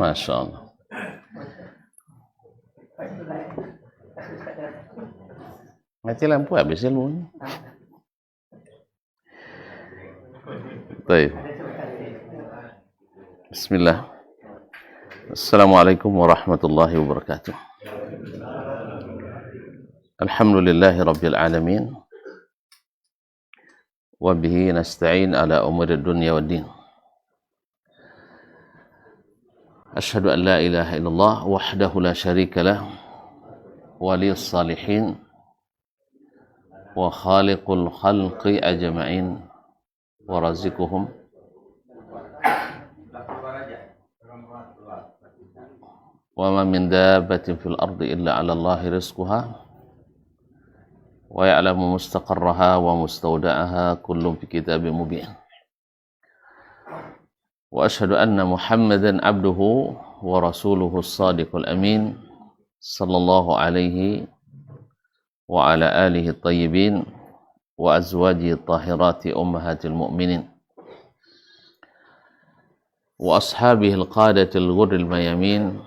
Masya Allah. Mati lampu habis ilmu. Baik. Bismillah. Assalamualaikum warahmatullahi wabarakatuh. Alhamdulillahi rabbil alamin. Wa bihi nasta'in ala umuri dunya waddin. Asyhadu an la ilaha illallah wahdahu la syarika lah waliyus salihin wa khaliqul khalqi ajma'in wa razikuhum wa ma min dabbatin fil ardi illa 'ala Allahi rizquha wa ya'lamu mustaqarraha wa mustawda'aha kullun fi kitabim mubin. Wa asyhadu anna Muhammadan abduhu wa rasuluhu as-sadiqul amin sallallahu alaihi wa ala alihi at-tayyibin wa azwajihi at-tahirati ummahatil mu'minin wa ashabihi al-qadatil ghurril mayamin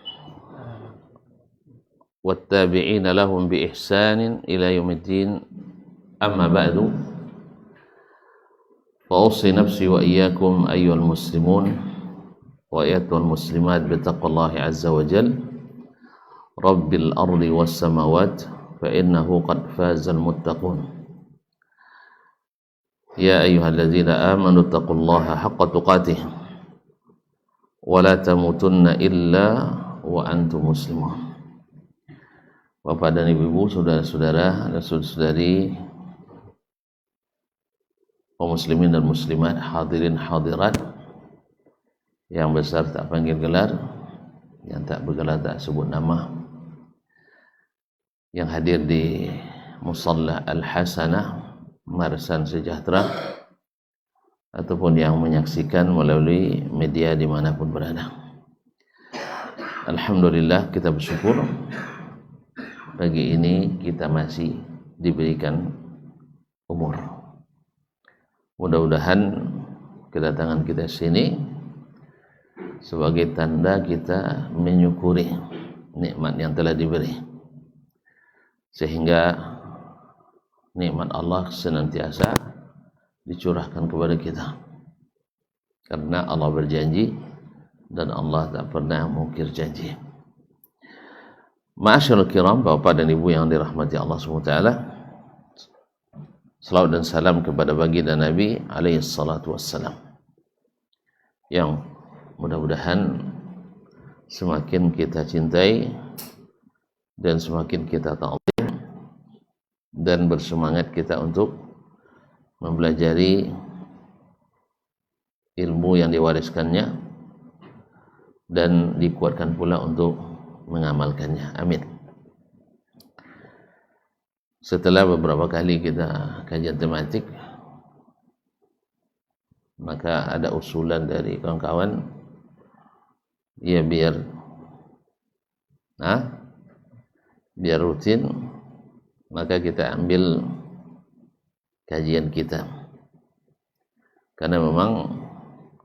wat tabi'ina lahum bi ihsanin ila yaumiddin. Amma ba'du. فأوصي نفسي وإياكم أيها المسلمون وأيتها المسلمات بتقوى الله عز وجل رب الأرض والسماوات فإنه قد فاز المتقون. يا أيها الذين آمنوا اتقوا الله حق تقاته ولا تموتن إلا وأنتم مسلمون. Bapak dan Ibu, saudara-saudara dan saudari kaum muslimin dan muslimat, hadirin hadirat yang besar tak panggil gelar, yang tak bergelar tak sebut nama, yang hadir di Musalla Al-Hasanah Marsan Sejahtera ataupun yang menyaksikan melalui media dimanapun berada. Alhamdulillah, kita bersyukur pagi ini kita masih diberikan umur. Mudah-mudahan kedatangan kita sini sebagai tanda kita menyukuri nikmat yang telah diberi, sehingga nikmat Allah senantiasa dicurahkan kepada kita, karena Allah berjanji dan Allah tak pernah mungkir janji. Ma'asyiral kiram, Bapak dan Ibu yang dirahmati Allah SWT, salawat dan salam kepada baginda Nabi alaihi salatu wassalam, yang mudah-mudahan semakin kita cintai dan semakin kita ta'zim dan bersemangat kita untuk mempelajari ilmu yang diwariskannya dan dikuatkan pula untuk mengamalkannya. Amin. Setelah beberapa kali kita kajian tematik, maka ada usulan dari kawan-kawan, ya biar rutin, maka kita ambil kajian kita. Karena memang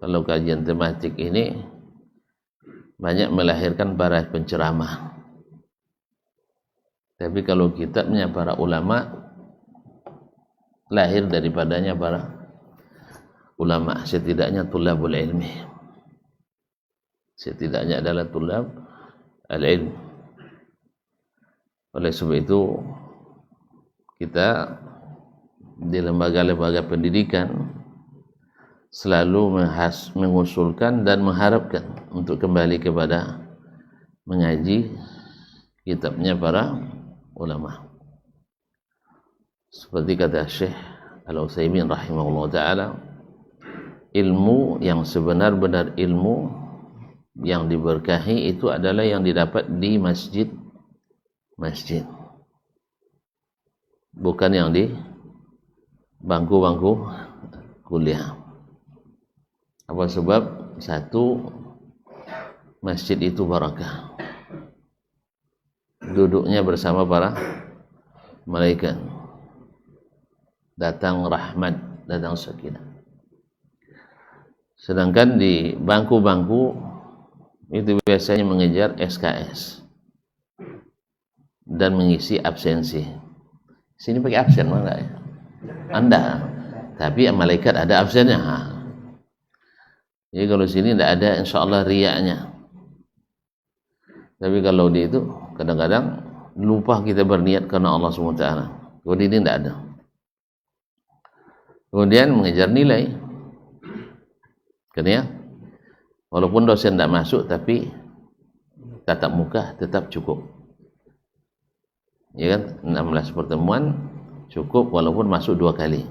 kalau kajian tematik ini banyak melahirkan para penceramah. Tapi kalau kitabnya para ulama, lahir daripadanya para ulama, setidaknya tulabul ilmi, setidaknya adalah tulab al-ilm. Oleh sebab itu kita di lembaga-lembaga pendidikan selalu mengusulkan dan mengharapkan untuk kembali kepada mengaji kitabnya para ulama. Seperti kata Syekh Al-Utsaimin rahimahullah ta'ala, ilmu yang sebenar-benar ilmu yang diberkahi itu adalah yang didapat di masjid, bukan yang di bangku-bangku kuliah. Apa sebab? Satu, masjid itu barakah, duduknya bersama para malaikat, datang rahmat, datang sakinah. Sedangkan di bangku-bangku itu biasanya mengejar SKS dan mengisi absensi. Sini pakai absen enggak ya? Anda, tapi malaikat ada absennya. Jadi kalau sini tidak ada, insya Allah riaknya. Tapi kalau di itu kadang-kadang lupa kita berniat karena Allah SWT. Kalau di ini tidak ada. Kemudian mengejar nilai. Karena walaupun dosen tidak masuk, tapi tatap muka tetap cukup. Ya kan, 16 pertemuan cukup walaupun masuk 2 kali.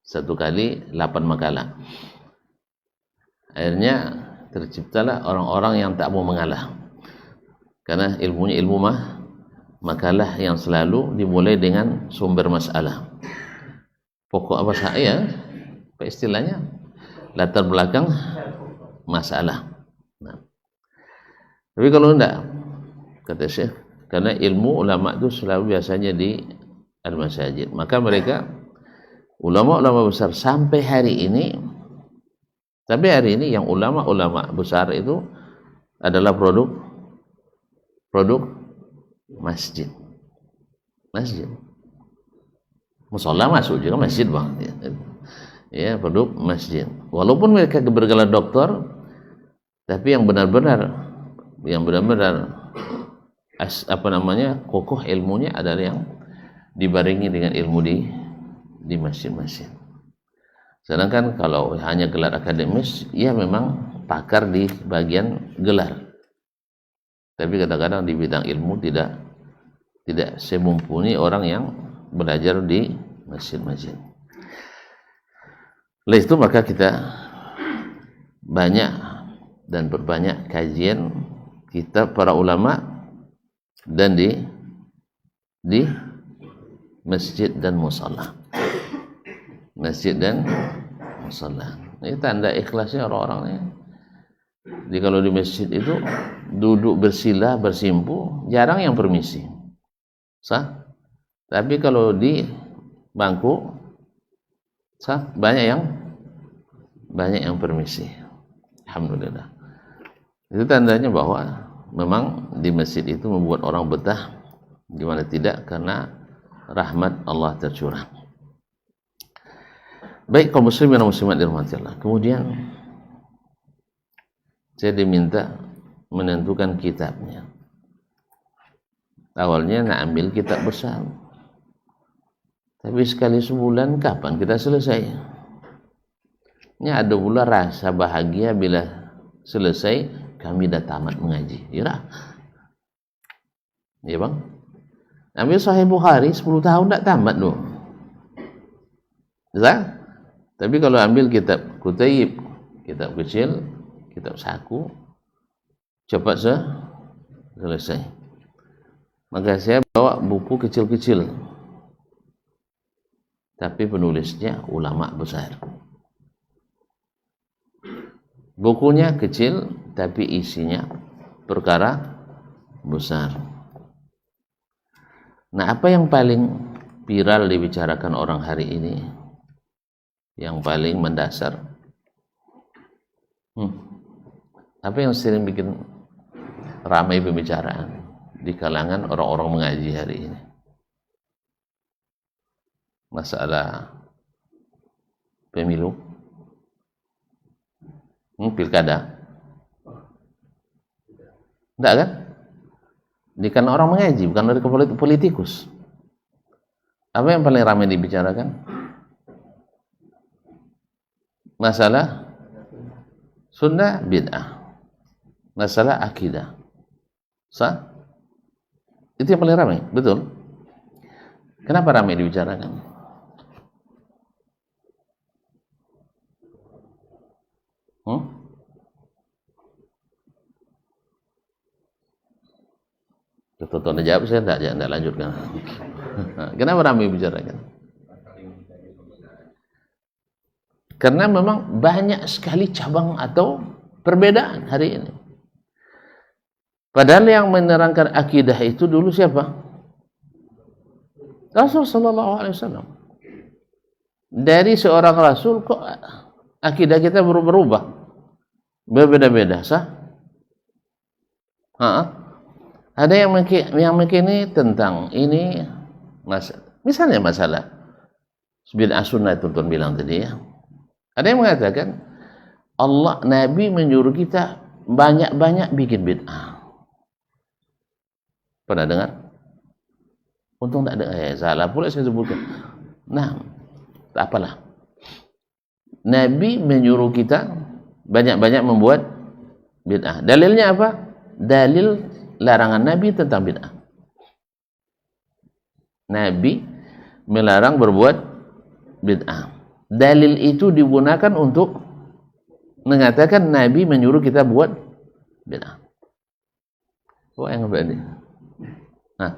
1 kali 8 makalah. Akhirnya terciptalah orang-orang yang tak mau mengalah. Karena ilmunya ilmu makalah yang selalu dimulai dengan sumber masalah. Pokok apa saya, apa istilahnya? Latar belakang masalah. Nah. Tapi kalau enggak, kata Syekh, karena ilmu ulama itu selalu biasanya di al-masajid. Maka mereka ulama-ulama besar sampai hari ini yang ulama-ulama besar itu adalah produk masjid. Musholla masuk juga masjid, Bang. Ya, produk masjid. Walaupun mereka bergelar doktor, tapi yang benar-benar kokoh ilmunya adalah yang dibarengi dengan ilmu di masjid-masjid. Sedangkan kalau hanya gelar akademis, ya memang pakar di bagian gelar. Tapi kadang-kadang di bidang ilmu tidak semumpuni orang yang belajar di masjid-masjid. Oleh itu maka kita banyak dan berbanyak kajian kitab para ulama dan di masjid dan musalla. Masjid dan musalla. Ini tanda ikhlasnya orang-orangnya. Jadi kalau di masjid itu duduk bersila bersimpu, jarang yang permisi. Sah? Tapi kalau di bangku sah, banyak yang permisi. Alhamdulillah. Itu tandanya bahwa memang di masjid itu membuat orang betah, di mana tidak, karena rahmat Allah tercurah. Baik kaum muslimin dan muslimat dirahmati Allah. Kemudian saya diminta menentukan kitabnya. Awalnya nak ambil kitab besar, tapi sekali sebulan kapan kita selesai? Ini ada pula rasa bahagia bila selesai kami dah tamat mengaji. Ya, ya bang. Ambil Sahih Bukhari 10 tahun tak tamat tu. Ya? Tapi kalau ambil kitab Kutayib, kitab kecil, kitab saku, cepat selesai. Maka saya bawa buku kecil-kecil, tapi penulisnya ulama besar. Bukunya kecil, tapi isinya perkara besar. Nah, apa yang paling viral dibicarakan orang hari ini? Yang paling mendasar? Apa yang sering bikin ramai pembicaraan di kalangan orang-orang mengaji hari ini? Masalah pemilu, pilkada, enggak kan? Di kalangan orang mengaji, bukan dari politikus. Apa yang paling ramai dibicarakan? Masalah sunnah bid'ah, masalah akidah. Sah? Itu yang paling ramai, betul? Kenapa ramai dibicarakan? Tonton jawab, saya tidak lanjutkan. Kenapa ramai bicarakan? Karena memang banyak sekali cabang atau perbedaan hari ini. Padahal yang menerangkan akidah itu dulu siapa? Rasul sallallahu alaihi wasallam. Dari seorang rasul kok akidah kita berubah, berbeda-beda, sah? Ada yang meyakini tentang ini, misalnya masalah bid'ah sunnah itu tuan bilang tadi ya. Ada yang mengatakan Nabi menyuruh kita banyak-banyak bikin bid'ah. Pernah dengar? Untung tak ada. Salah pula saya sebutkan. Nah, tak apalah. Nabi menyuruh kita banyak-banyak membuat bid'ah. Dalilnya apa? Dalil larangan Nabi tentang bid'ah. Nabi melarang berbuat bid'ah. Dalil itu digunakan untuk mengatakan Nabi menyuruh kita buat bid'ah. Oh, yang berani. Nah,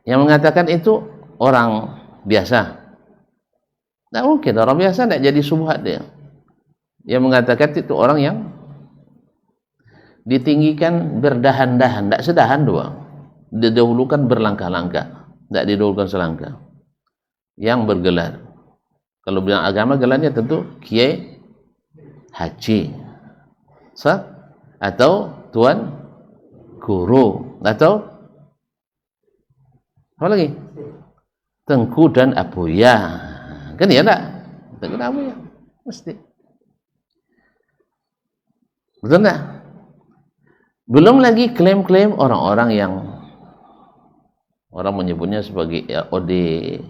yang mengatakan itu orang biasa. Tidak mungkin orang biasa tidak jadi subhat dia. Yang mengatakan itu orang yang ditinggikan berdahan-dahan, tidak sedahan doang. Didahulukan berlangkah-langkah, tidak didahulukan selangkah. Yang bergelar. Kalau bilang agama, gelarnya tentu kiai, haji, atau tuan guru, atau apa lagi? Tengku dan abuya. Kan ya enggak? Tengku dan abuya. Mesti. Betul enggak? Belum lagi klaim-klaim orang-orang yang orang menyebutnya sebagai ya, ODGJ.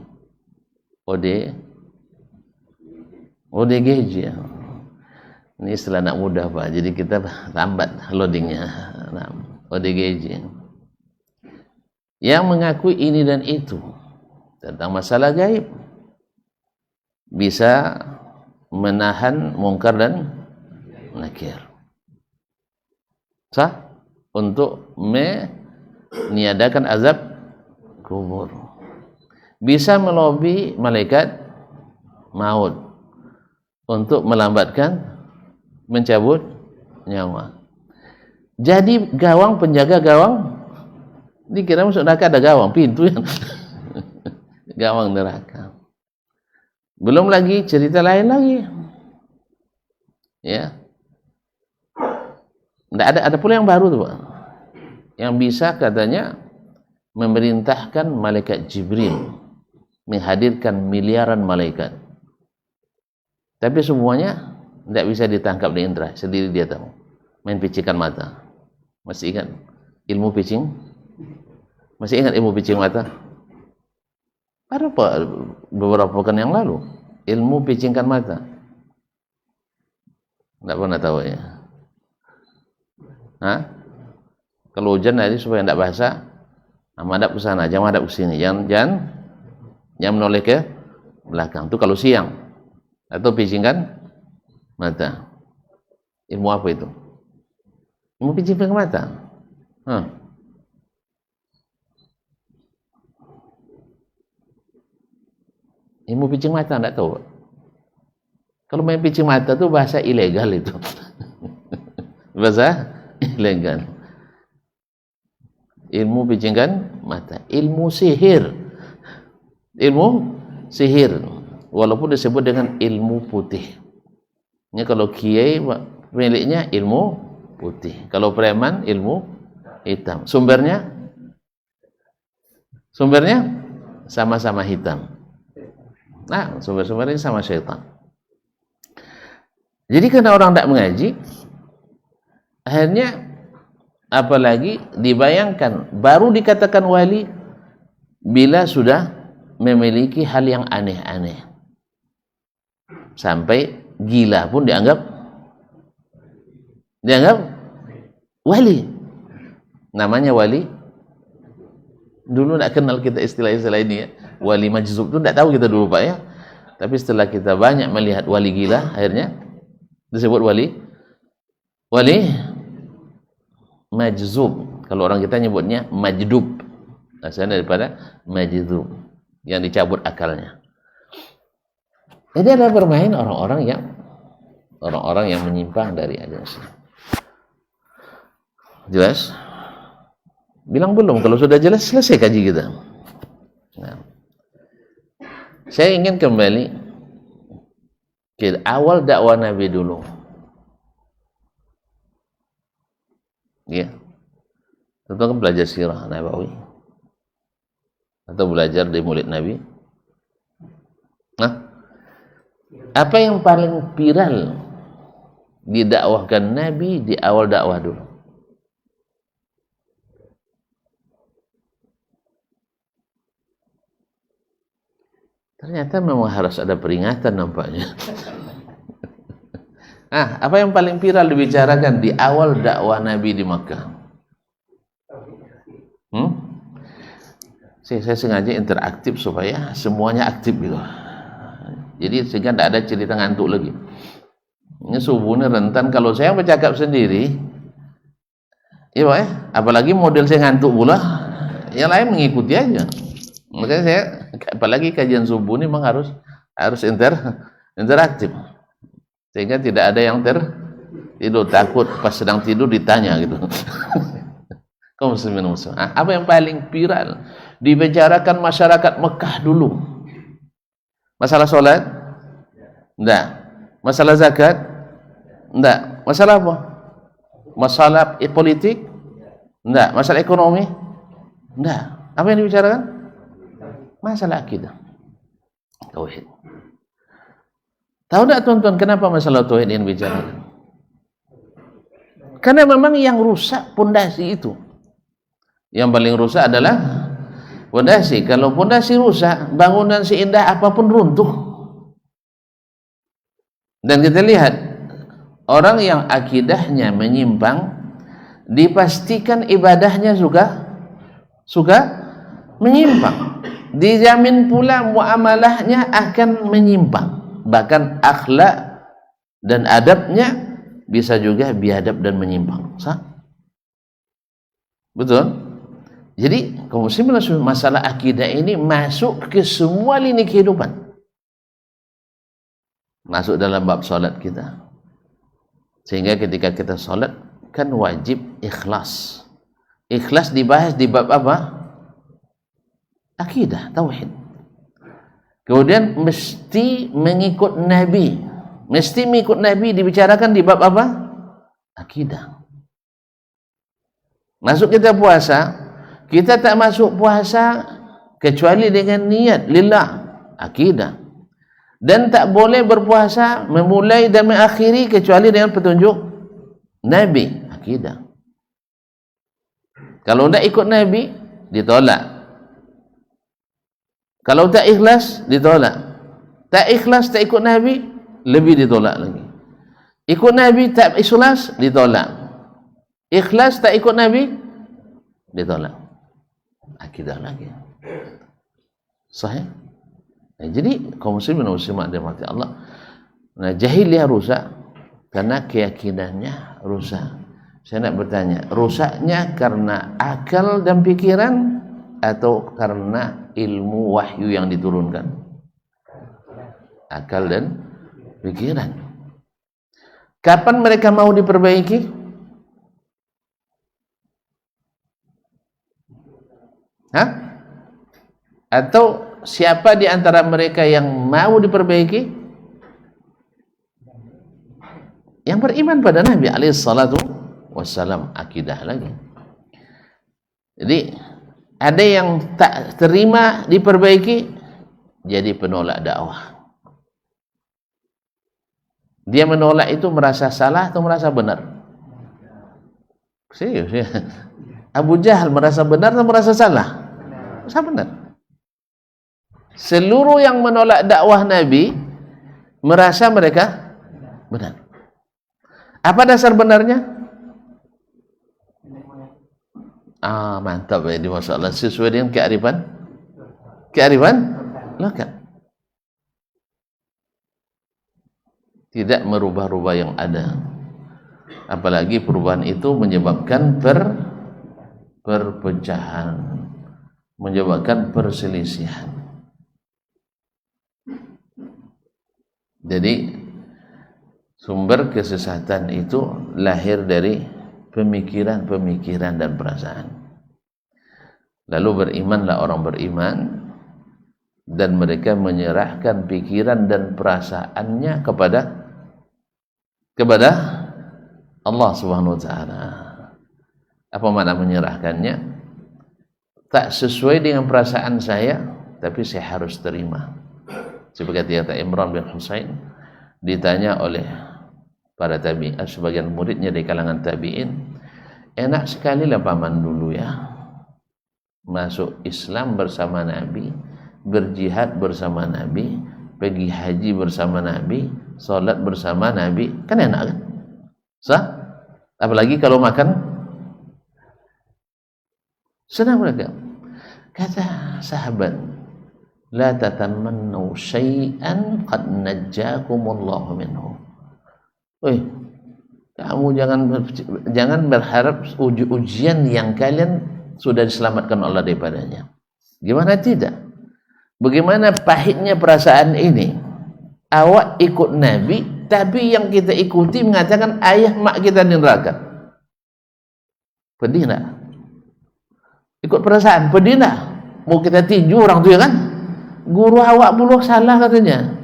Ini istilah anak muda Pak, jadi kita lambat loadingnya. Nah, ODGJ yang mengakui ini dan itu tentang masalah gaib, bisa menahan mungkar dan nakir, sah untuk meniadakan azab kubur, bisa melobi malaikat maut untuk melambatkan mencabut nyawa. Jadi gawang, penjaga gawang, dikira masuk neraka ada gawang, pintu yang gawang neraka. Belum lagi cerita lain lagi. Ya. Ada pula yang baru tuh, Pak. Yang bisa katanya memerintahkan malaikat Jibril menghadirkan miliaran malaikat. Tapi semuanya tidak bisa ditangkap di indera, sendiri dia tahu. Main picikan mata. Masih ingat ilmu picing? Masih ingat ilmu picing mata? Ada Pak, beberapa pekan yang lalu, ilmu picingkan mata. Tidak pernah tahu ya. Kalau hujan tadi supaya tidak basah, madhab ke sana, jangan madhab ke sini, jangan menoleh ke belakang. Itu kalau siang. Atau picingkan mata. Ilmu apa itu? Ilmu picingkan mata. Ilmu picing mata tidak tahu. Kalau main picing mata itu bahasa ilegal itu. Bahasa ilegal. Ilmu picingkan mata, ilmu sihir. Ilmu sihir walaupun disebut dengan ilmu putih. Ini kalau kiai miliknya ilmu putih, kalau preman ilmu hitam. Sumbernya sama-sama hitam. Nah, sumber-sumbernya sama syaitan. Jadi karena orang tidak mengaji, akhirnya apalagi dibayangkan baru dikatakan wali bila sudah memiliki hal yang aneh-aneh. Sampai gila pun dianggap wali. Namanya wali. Dulu tidak kenal kita istilah-istilah ini ya. Wali majzub itu tidak tahu kita dulu Pak ya. Tapi setelah kita banyak melihat wali gila, akhirnya disebut wali majzub. Kalau orang kita nyebutnya majdub. Asalnya daripada majzub, yang dicabut akalnya. Jadi ada bermain orang-orang yang menyimpang dari ajaran Islam. Jelas? Bilang belum? Kalau sudah jelas, selesai kaji kita. Nah, saya ingin kembali ke awal dakwah Nabi dulu. Ya, Tentu kan belajar sirah Nabawi atau belajar di Maulid Nabi. Nah, apa yang paling viral didakwahkan Nabi di awal dakwah dulu? Ternyata memang harus ada peringatan nampaknya. Apa yang paling viral dibicarakan di awal dakwah Nabi di Makkah? Saya sengaja interaktif supaya semuanya aktif gitu. Jadi sehingga tidak ada cerita ngantuk lagi. Ini subuhnya rentan kalau saya bercakap sendiri. Iya Pak ya, apalagi model saya ngantuk pula, yang lain mengikuti aja. Makanya saya, apalagi kajian subuh ini memang harus interaktif. Sehingga tidak ada yang tidur, takut pas sedang tidur ditanya gitu. Kaum muslimin muslim. Apa yang paling viral dibicarakan masyarakat Mekah dulu? Masalah sholat? Enggak. Masalah zakat? Enggak. Masalah apa? Masalah politik? Enggak. Masalah ekonomi? Enggak. Apa yang dibicarakan? Masalah akidah, tauhid. Tahu enggak tuan-tuan kenapa masalah tauhid yang dibicarakan? Karena memang yang rusak pondasi itu. Yang paling rusak adalah pondasi. Kalau pondasi rusak, bangunan seindah apapun runtuh. Dan kita lihat orang yang akidahnya menyimpang, dipastikan ibadahnya juga menyimpang. Dijamin pula muamalahnya akan menyimpang. Bahkan akhlak dan adabnya bisa juga biadab dan menyimpang. Betul? Jadi kaum muslimin masalah akidah ini masuk ke semua lini kehidupan. Masuk dalam bab salat kita. Sehingga ketika kita salat kan wajib ikhlas. Ikhlas dibahas di bab apa? Akidah, tauhid. Kemudian mesti mengikut Nabi. Mesti mengikut Nabi dibicarakan di bab apa? Akidah. Masuk kita puasa, kita tak masuk puasa kecuali dengan niat lillah, akidah. Dan tak boleh berpuasa memulai dan mengakhiri kecuali dengan petunjuk Nabi, akidah. Kalau tak ikut Nabi, ditolak. Kalau tak ikhlas, ditolak. Tak ikhlas, tak ikut Nabi, lebih ditolak lagi. Ikut Nabi, tak ikhlas, ditolak. Ikhlas, tak ikut Nabi, ditolak. Akidah lagi. Sahih? Nah, jadi kaum muslimin dan muslimat dirahmati Allah. Nah, jahiliyah rusak karena keyakinannya rusak. Saya nak bertanya, rusaknya karena akal dan pikiran atau karena ilmu wahyu yang diturunkan? Akal dan pikiran. Kapan mereka mau diperbaiki? Atau siapa di antara mereka yang mau diperbaiki? Yang beriman pada Nabi alaihi salatu wassalam, akidah lagi. Jadi ada yang tak terima diperbaiki, jadi penolak dakwah. Dia menolak itu merasa salah atau merasa benar? Serius ya? Abu Jahal merasa benar atau merasa salah? Merasa benar. Seluruh yang menolak dakwah Nabi merasa mereka benar. Apa dasar benarnya? Mantap ya, di masalah sesuai dengan kearifan lokal. Tidak merubah-rubah yang ada. Apalagi perubahan itu menyebabkan perpecahan, menyebabkan perselisihan. Jadi sumber kesesatan itu lahir dari pemikiran-pemikiran dan perasaan. Lalu berimanlah orang beriman dan mereka menyerahkan pikiran dan perasaannya kepada Allah Subhanahu wa taala. Apa makna menyerahkannya? Tak sesuai dengan perasaan saya, tapi saya harus terima. Seperti kata Imran bin Husain ditanya oleh para tabi'in, sebagian muridnya dari kalangan tabi'in, enak sekali lah paman dulu ya, masuk Islam bersama Nabi, berjihad bersama Nabi, pergi haji bersama Nabi, salat bersama Nabi, kan enak kan? Sah? Apalagi kalau makan senang mereka. Kata sahabat, la tatamannu syai'an qad najjakumullahu minhu. Kamu jangan berharap ujian yang kalian sudah diselamatkan Allah daripadanya. Gimana tidak? Bagaimana pahitnya perasaan ini? Awak ikut Nabi, tapi yang kita ikuti mengatakan ayah mak kita di neraka. Pedih tak? Ikut perasaan, pedih tak? Mau kita tinju orang tu ya kan? Guru awak puluh salah katanya.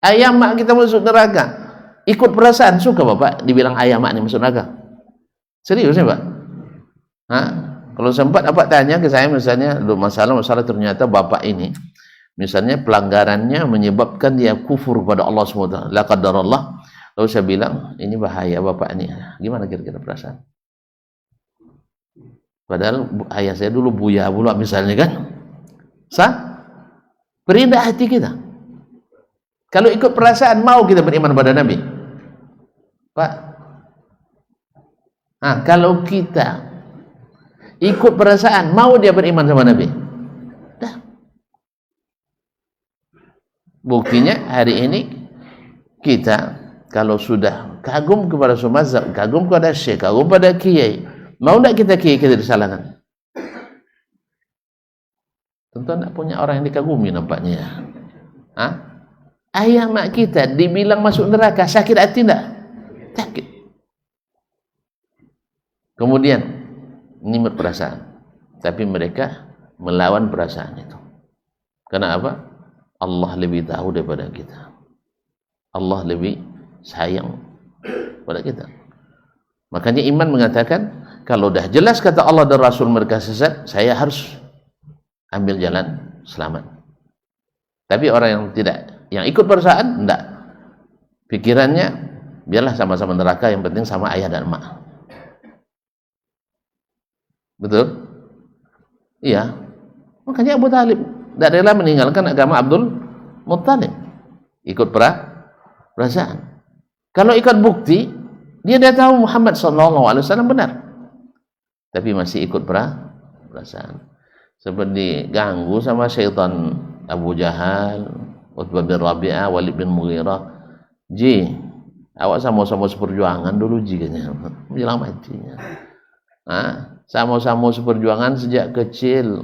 Ayah mak kita masuk neraka. Ikut perasaan, suka bapak dibilang ayah mak ni masuk neraka? Serius ya pak? Kalau sempat apa tanya ke saya misalnya, masalah ternyata bapak ini misalnya pelanggarannya menyebabkan dia kufur pada Allah SWT, la qadarallah. Lalu saya bilang, ini bahaya bapak ini. Gimana kira-kira perasaan? Padahal ayah saya dulu buya pula misalnya kan. Sah? Berindah hati kita. Kalau ikut perasaan, mau kita beriman pada Nabi? Pak, kalau kita ikut perasaan, mau dia beriman sama Nabi? Dah. Buktinya hari ini kita kalau sudah kagum kepada mazhab, kagum kepada syekh, kagum pada kiai, mau tak kita kiai kita disalahkan? Tentu tak punya orang yang dikagumi nampaknya. Ayah mak kita dibilang masuk neraka, sakit hati tak? Sakit. Kemudian ini berperasaan, tapi mereka melawan perasaan itu. Kenapa? Allah lebih tahu daripada kita. Allah lebih sayang pada kita. Makanya iman mengatakan, kalau dah jelas kata Allah dan Rasul mereka sesat, saya harus ambil jalan selamat. Tapi orang yang tidak, yang ikut perasaan, enggak. Pikirannya, biarlah sama-sama neraka, yang penting sama ayah dan emak. Betul? Iya. Makanya Abu Talib tidak rela meninggalkan agama Abdul Muttalib. Ikut perasaan. Kalau ikut bukti, dia dah tahu Muhammad SAW benar. Tapi masih ikut perasaan. Seperti ganggu sama syaitan Abu Jahal, Utbah bin Rabi'ah, Walid bin Mughirah. Awak sama-sama seperjuangan dulu jikanya menjelang matinya. Sama-sama seperjuangan sejak kecil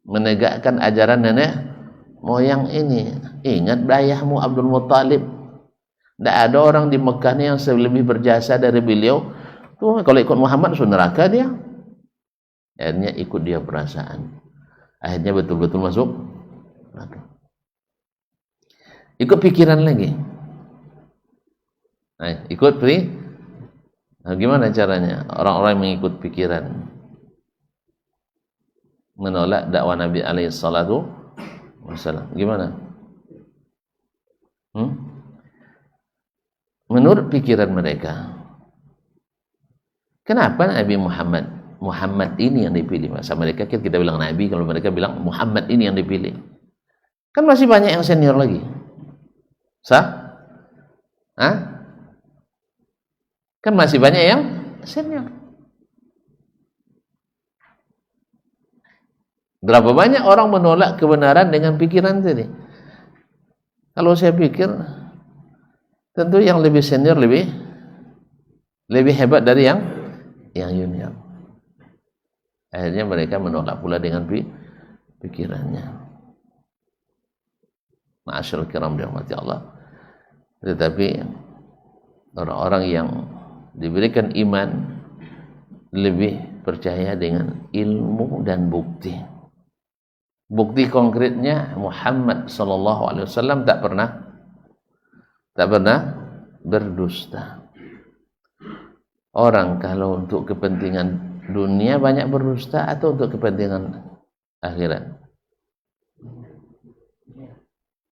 menegakkan ajaran nenek moyang ini. Ingat ayahmu Abdul Muttalib. Tidak ada orang di Mekah ni yang lebih berjasa dari beliau. Tuh, kalau ikut Muhammad masuk neraka dia. Akhirnya ikut dia perasaan. Akhirnya betul-betul masuk neraka. Ikut pikiran lagi. Ikut gimana caranya orang-orang yang mengikut pikiran menolak dakwah Nabi alaihi salatu wasallam? Gimana? Menurut pikiran mereka, kenapa Nabi Muhammad ini yang dipilih? Masa mereka kita bilang Nabi, kalau mereka bilang Muhammad ini yang dipilih. Kan masih banyak yang senior lagi. Sah? Kan masih banyak yang senior. Berapa banyak orang menolak kebenaran dengan pikiran tadi? Kalau saya pikir, tentu yang lebih senior lebih hebat dari yang junior. Akhirnya mereka menolak pula dengan pikirannya. Ma'asyarul kiram dirahmati Allah. Tetapi orang-orang yang diberikan iman lebih percaya dengan ilmu dan bukti. Bukti konkretnya Muhammad SAW tak pernah berdusta. Orang kalau untuk kepentingan dunia banyak berdusta atau untuk kepentingan akhirat?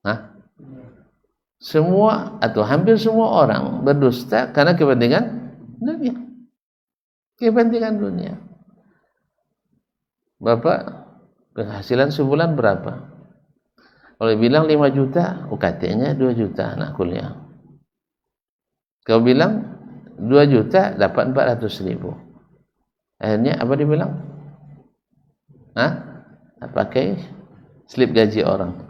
Hah? Semua atau hampir semua orang berdusta karena kepentingan dunia. Kepentingan dunia. Bapak penghasilan sebulan berapa? Kalau bilang 5 juta, UKT-nya 2 juta anak kuliah. Kalau bilang 2 juta dapat 400.000. Akhirnya apa dibilang? Hah? Pakai slip gaji orang.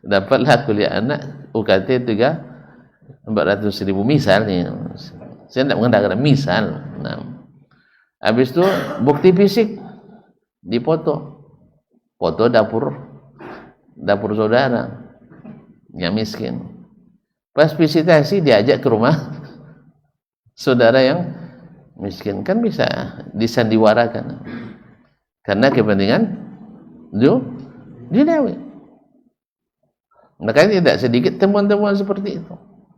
Dapatlah kuliah anak UKT 400.000 misal nih. Saya tidak mengatakan misal. Nah, habis itu bukti fisik dipoto, foto dapur saudara yang miskin. Pas visitasi diajak ke rumah saudara yang miskin, kan bisa disandiwarakan karena kepentingan duniawi. Makanya tidak sedikit temuan-temuan seperti itu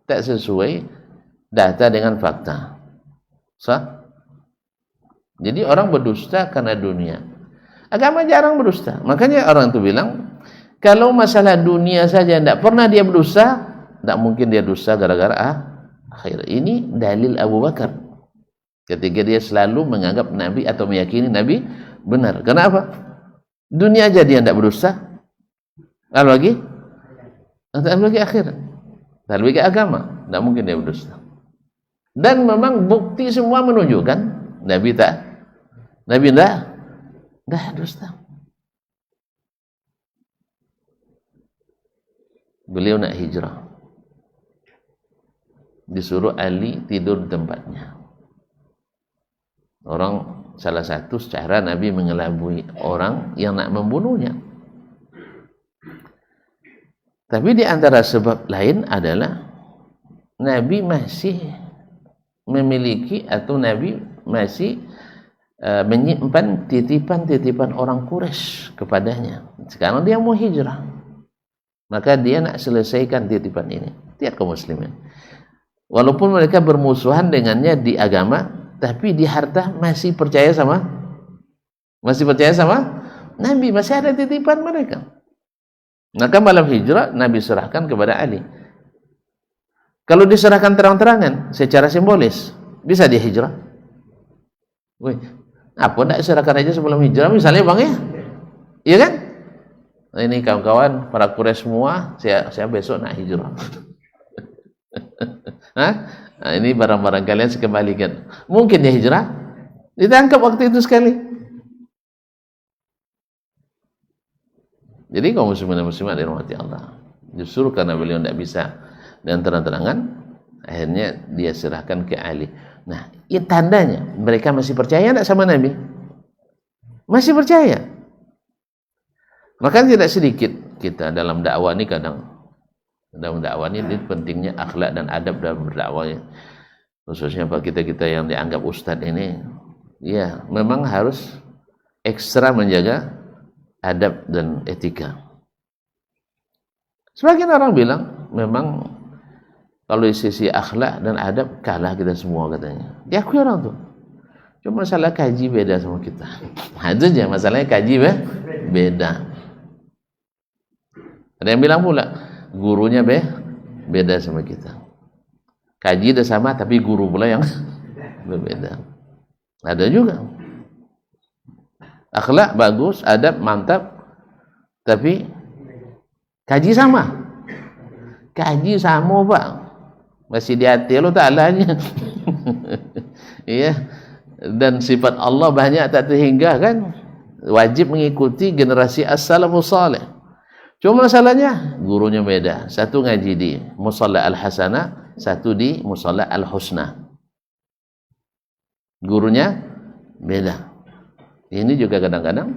tak sesuai data dengan fakta. Sah? Jadi orang berdusta karena dunia. Agama jarang berdusta. Makanya orang itu bilang, kalau masalah dunia saja tidak pernah dia berdusta, tidak mungkin dia dusta gara-gara akhir. Ini dalil Abu Bakar ketika dia selalu menganggap Nabi atau meyakini Nabi benar. Kenapa? Dunia aja dia tidak berdusta, lalu lagi akhirat, lalu lagi agama, tidak mungkin dia berdusta. Dan memang bukti semua menunjukkan Nabi tidak dusta. Beliau nak hijrah, disuruh Ali tidur di tempatnya. Salah satu cara Nabi mengelabui orang yang nak membunuhnya. Tapi di antara sebab lain adalah Nabi masih memiliki atau Nabi masih menyimpan titipan-titipan orang Quraisy kepadanya. Sekarang dia mau hijrah, maka dia nak selesaikan titipan ini. Lihat kaum muslimin, walaupun mereka bermusuhan dengannya di agama, tapi di harta masih percaya sama Nabi, masih ada titipan mereka. Maka malam hijrah Nabi serahkan kepada Ali. Kalau diserahkan terang-terangan secara simbolis, bisa dia hijrah? Apa tidak serahkan aja sebelum hijrah misalnya bang ya? Iya kan? Nah, ini kawan-kawan para Quraisy semua, saya besok nak hijrah. Nah, ini barang-barang kalian saya kembalikan. Mungkin dia hijrah? Ditangkap waktu itu sekali. Jadi kaum muslimin dan muslimat dirahmati Allah, justru karena beliau tidak bisa dan terang-terangan, akhirnya dia serahkan ke Ali. Nah, ini tandanya mereka masih percaya tidak sama Nabi? Masih percaya. Maka tidak sedikit kita dalam dakwah ini dalam dakwah ini pentingnya akhlak dan adab dalam berdakwah, khususnya bagi kita yang dianggap ustadz ini, ya memang harus ekstra menjaga adab dan etika. Sebagian orang bilang memang kalau di sisi akhlak dan adab kalah kita semua katanya. Diakui orang tuh. Cuma masalah kaji beda sama kita. Itu aja masalahnya, kaji beda. Ada yang bilang pula gurunya beda sama kita. Kaji udah sama tapi guru pula yang berbeda. Ada juga. Akhlak bagus, adab mantap, tapi kaji sama. Kaji sama Pak, masih di hati lo ta'alanya. Iya. Dan sifat Allah banyak tak terhingga kan. Wajib mengikuti generasi as-salafus salih. Cuma masalahnya gurunya beda. Satu ngaji di Musalla Al-Hasanah, satu di Musalla Al-Husna. Gurunya beda. Ini juga kadang-kadang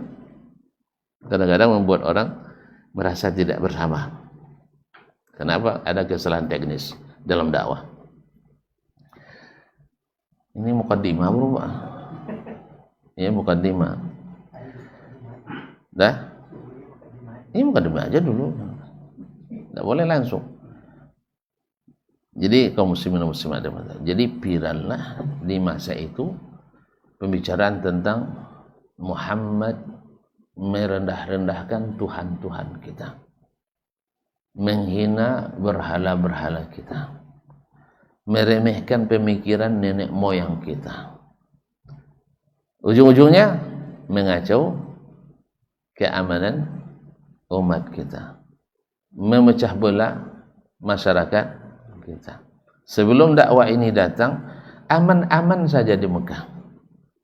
membuat orang merasa tidak bersama. Kenapa? Ada kesalahan teknis dalam dakwah. Ini mukaddimah bro, Pak. Ini mukaddimah. Dah? Ini mukaddimah aja dulu. Tidak boleh langsung. Jadi kaum muslimin dan muslimat, jadi virallah di masa itu pembicaraan tentang Muhammad merendah-rendahkan Tuhan-Tuhan kita, menghina berhala-berhala kita, meremehkan pemikiran nenek moyang kita. Ujung-ujungnya mengacau keamanan umat kita, memecah belah masyarakat kita. Sebelum dakwah ini datang, aman-aman saja di Mekah.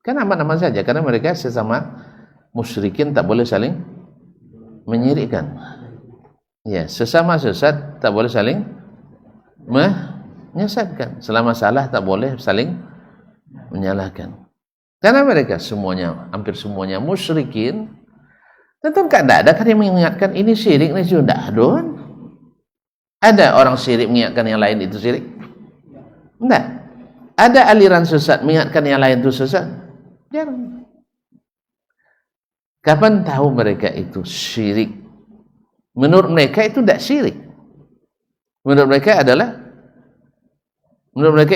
Kan aman-aman saja, karena mereka sesama musyrikin tak boleh saling menyirikkan. Ya, sesama sesat tak boleh saling menyesatkan. Selama salah tak boleh saling menyalahkan. Karena mereka semuanya, hampir semuanya musyrikin. Tentu tak ada kan yang mengingatkan ini syirik, ini sudah don. Ada orang syirik mengingatkan yang lain itu syirik? Tidak. Ada aliran sesat mengingatkan yang lain itu sesat? Jarang. Kapan tahu mereka itu syirik? Menurut mereka itu tidak syirik. Menurut mereka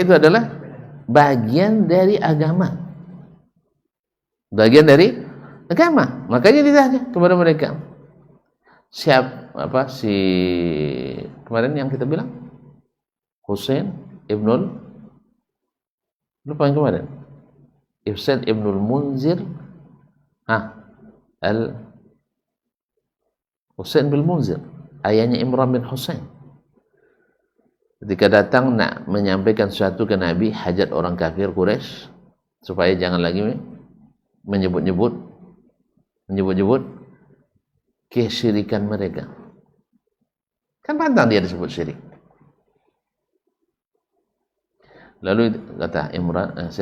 itu adalah bagian dari agama. Bagian dari agama. Makanya ditanya kepada mereka. Si kemarin yang kita bilang? Husain Ibnul, lupa yang kemarin. Husain Ibnul Munzir. Husain bin Munzir, ayahnya Imran bin Husain. Ketika datang nak menyampaikan sesuatu ke Nabi, hajat orang kafir Quraisy, supaya jangan lagi menyebut-nyebut kesyirikan mereka. Kan pantang dia disebut syirik. Lalu kata Imran,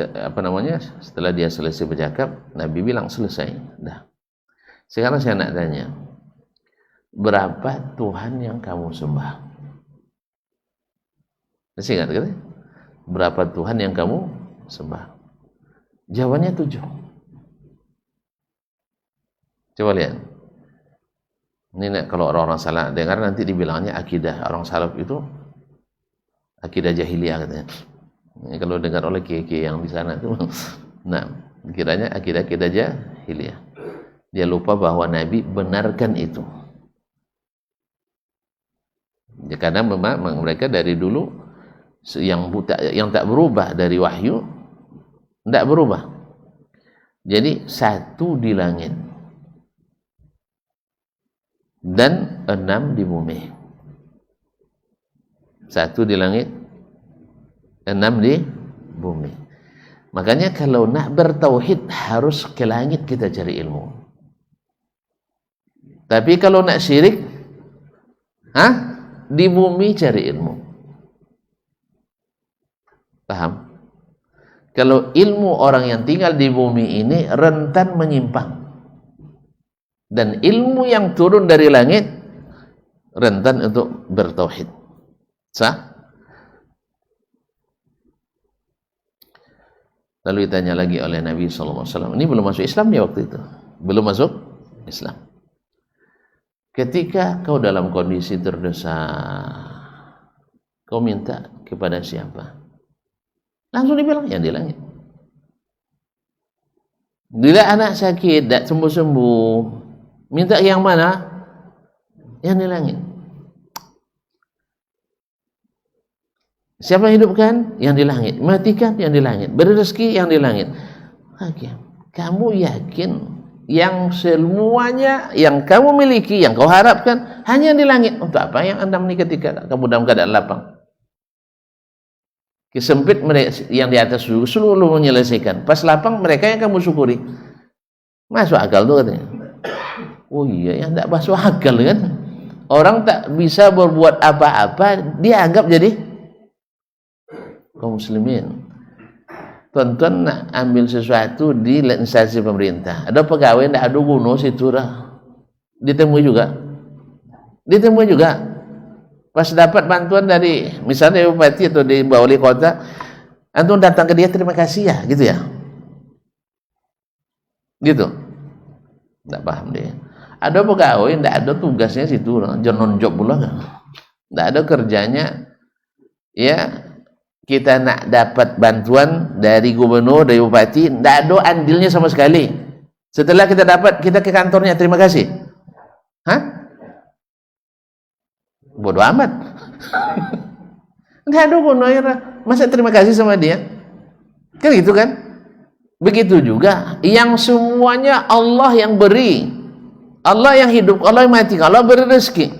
setelah dia selesai bercakap, Nabi bilang selesai, dah. Sekarang saya nak tanya, berapa Tuhan yang kamu sembah? Masih ingat kan? Berapa Tuhan yang kamu sembah? Jawabannya 7. Coba lihat. Ini kalau orang-orang salah dengar nanti dibilangnya akidah orang salaf itu akidah jahiliyah katanya. Ini kalau dengar oleh kiai-kiai yang di sana itu, nah, kiranya akidah jahiliyah. Dia lupa bahwa Nabi benarkan itu. Ya, karena memang mereka dari dulu yang tak berubah dari wahyu, tidak berubah. Jadi 1 di langit dan 6 di bumi. 1 di langit, 6 di bumi. Makanya kalau nak bertauhid harus ke langit kita cari ilmu. Tapi kalau nak syirik, di bumi cari ilmu. Paham? Kalau ilmu orang yang tinggal di bumi ini rentan menyimpang. Dan ilmu yang turun dari langit rentan untuk bertauhid. Sah? Lalu ditanya lagi oleh Nabi SAW. Ini belum masuk Islam dia waktu itu. Belum masuk Islam. Ketika kau dalam kondisi terdesak, kau minta kepada siapa? Langsung dibilang yang di langit. Bila anak sakit, tak sembuh-sembuh, minta yang mana? Yang di langit. Siapa yang hidupkan? Yang di langit. Matikan? Yang di langit. Beri rezeki? Yang di langit. Oke. Kamu yakin yang semuanya yang kamu miliki, yang kau harapkan hanya di langit? Untuk apa yang Anda menikah ketika kamu dalam keadaan lapang? Kesempit mereka yang di atas seluruh menyelesaikan. Pas lapang mereka yang kamu syukuri. Masuk akal tuh katanya. Oh iya, yang tak masuk akal kan? Orang tak bisa berbuat apa-apa, dia anggap jadi kaum muslimin. Tuan-tuan nak ambil sesuatu di instansi pemerintah, ada pegawai tidak ada guna situ dah, ditemui juga. Pas dapat bantuan dari misalnya bupati atau di wali kota, antum datang ke dia terima kasih ya, gitu ya, gitu. Tidak paham dia. Ada pegawai tidak ada tugasnya situ, jangan job pula kan, tidak ada kerjanya, ya. kita nak dapat bantuan dari gubernur, dari bupati, tidak ada andilnya sama sekali. Setelah kita dapat, kita ke kantornya, terima kasih. Hah? Bodoh amat. Tidak ada gunanya. Masa terima kasih sama dia? Kan gitu kan? Begitu juga yang semuanya Allah yang beri, Allah yang hidup, Allah yang mati, Allah beri rezeki,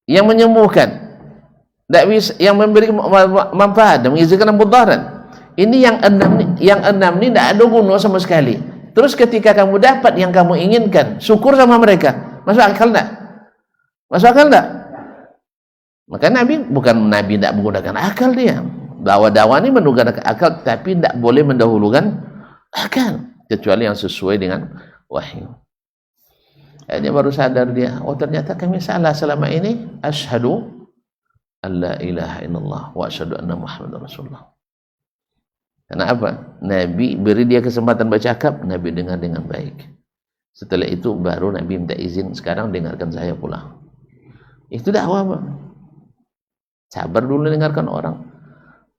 yang menyembuhkan, tidak bisa, yang memberi manfaat dan mengizinkan mudarat. Ini yang enam ini tidak ada guna sama sekali. Terus ketika kamu dapat yang kamu inginkan, syukur sama mereka. Masuk akal tidak? Masuk akal tidak? Maka Nabi bukan Nabi tidak menggunakan akal dia. Dakwah ini menggunakan akal, tapi tidak boleh mendahulukan akal kecuali yang sesuai dengan wahyu. Dia baru sadar dia, oh ternyata kami salah selama ini. Asyhadu alla ilaha illallah wa asyhadu anna Muhammadar Rasulullah. Kenapa? Nabi beri dia kesempatan bercakap, Nabi dengar dengan baik. Setelah itu baru Nabi minta izin, sekarang dengarkan saya pula. Itu dakwah, Bang. Sabar dulu dengarkan orang.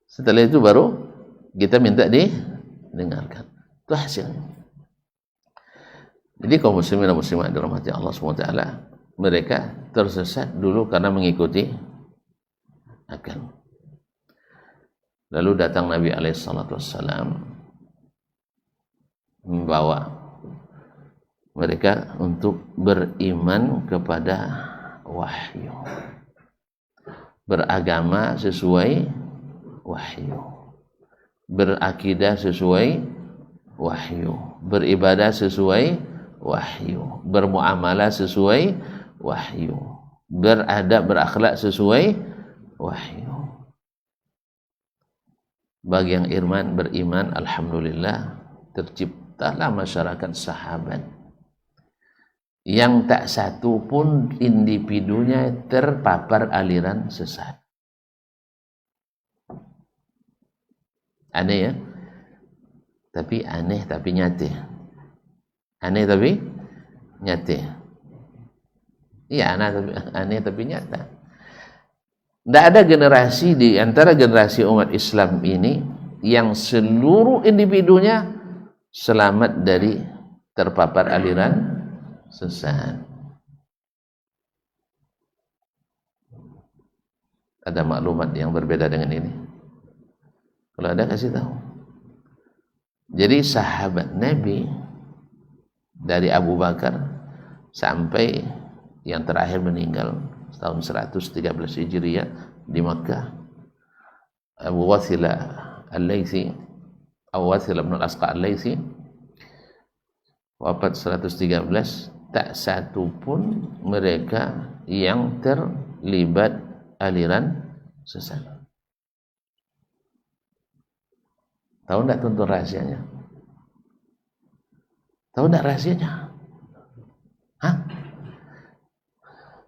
Setelah itu baru kita minta didengarkan. Itu hasilnya. Jadi kaum muslimin dan muslimat dirahmati Allah SWT, mereka tersesat dulu karena mengikuti akal. Lalu datang Nabi SAW membawa mereka untuk beriman kepada wahyu, beragama sesuai wahyu, berakidah sesuai wahyu, beribadah sesuai wahyu, bermuamalah sesuai wahyu, beradab berakhlak sesuai wahyu. Bagi yang beriman, alhamdulillah, terciptalah masyarakat sahabat yang tak satu pun individunya terpapar aliran sesat. Aneh ya? Tapi aneh tapi nyata. Aneh tapi nyata. Iya, aneh tapi nyata. Tidak ada generasi di antara generasi umat Islam ini yang seluruh individunya selamat dari terpapar aliran sesat. Ada maklumat yang berbeda dengan ini? Kalau ada kasih tahu. Jadi sahabat Nabi dari Abu Bakar sampai yang terakhir meninggal tahun 113 Hijriah di Makkah, Abu Wathilah Al-Laythi, Abu Wathilah bin Al-Asqa Al-Laythi wafat 113. Tak satu pun mereka yang terlibat aliran sesat. Tahu tidak tuntun rahasianya? Tahu tidak rahasianya? Hah?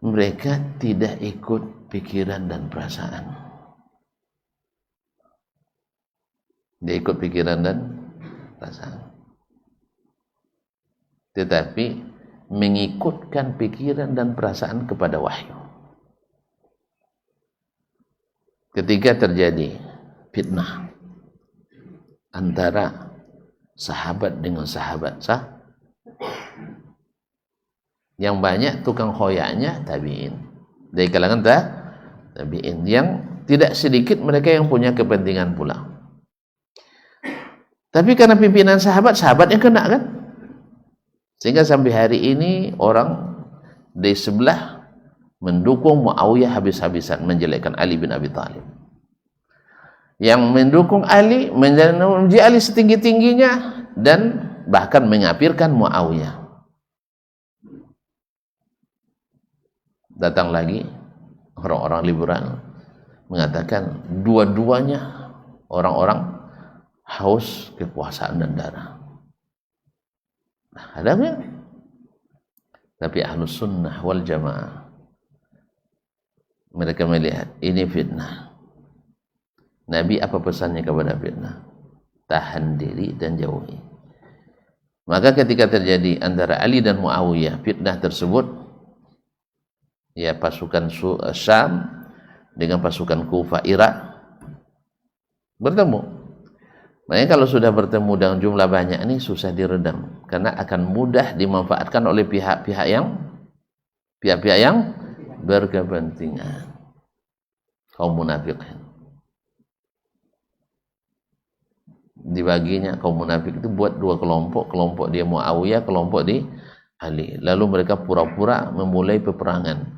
Mereka tidak ikut pikiran dan perasaan. Dia ikut pikiran dan perasaan. Tetapi mengikutkan pikiran dan perasaan kepada wahyu. Ketika terjadi fitnah antara sahabat dengan sahabat yang banyak tukang khoyaknya tabi'in, dari kalangan tabi'in, yang tidak sedikit mereka yang punya kepentingan pula. Tapi karena pimpinan sahabat yang kena kan, sehingga sampai hari ini orang di sebelah mendukung Muawiyah habis-habisan, menjelekkan Ali bin Abi Thalib. Yang mendukung Ali, menjadi Ali setinggi-tingginya, dan bahkan mengapirkan Muawiyah. Datang lagi orang-orang liberal mengatakan dua-duanya orang-orang haus kekuasaan dan darah. Ada nggak? Tapi Ahlus Sunnah wal Jamaah, mereka melihat ini fitnah. Nabi apa pesannya kepada fitnah? Tahan diri dan jauhi. Maka ketika terjadi antara Ali dan Muawiyah fitnah tersebut, ya pasukan Syam dengan pasukan Kufah Irak bertemu. Makanya kalau sudah bertemu dengan jumlah banyak ini susah diredam karena akan mudah dimanfaatkan oleh pihak-pihak yang berkepentingan. Kaum munafik. Dibaginya kaum munafik itu buat dua kelompok dia Muawiyah, kelompok di Ali. Lalu mereka pura-pura memulai peperangan.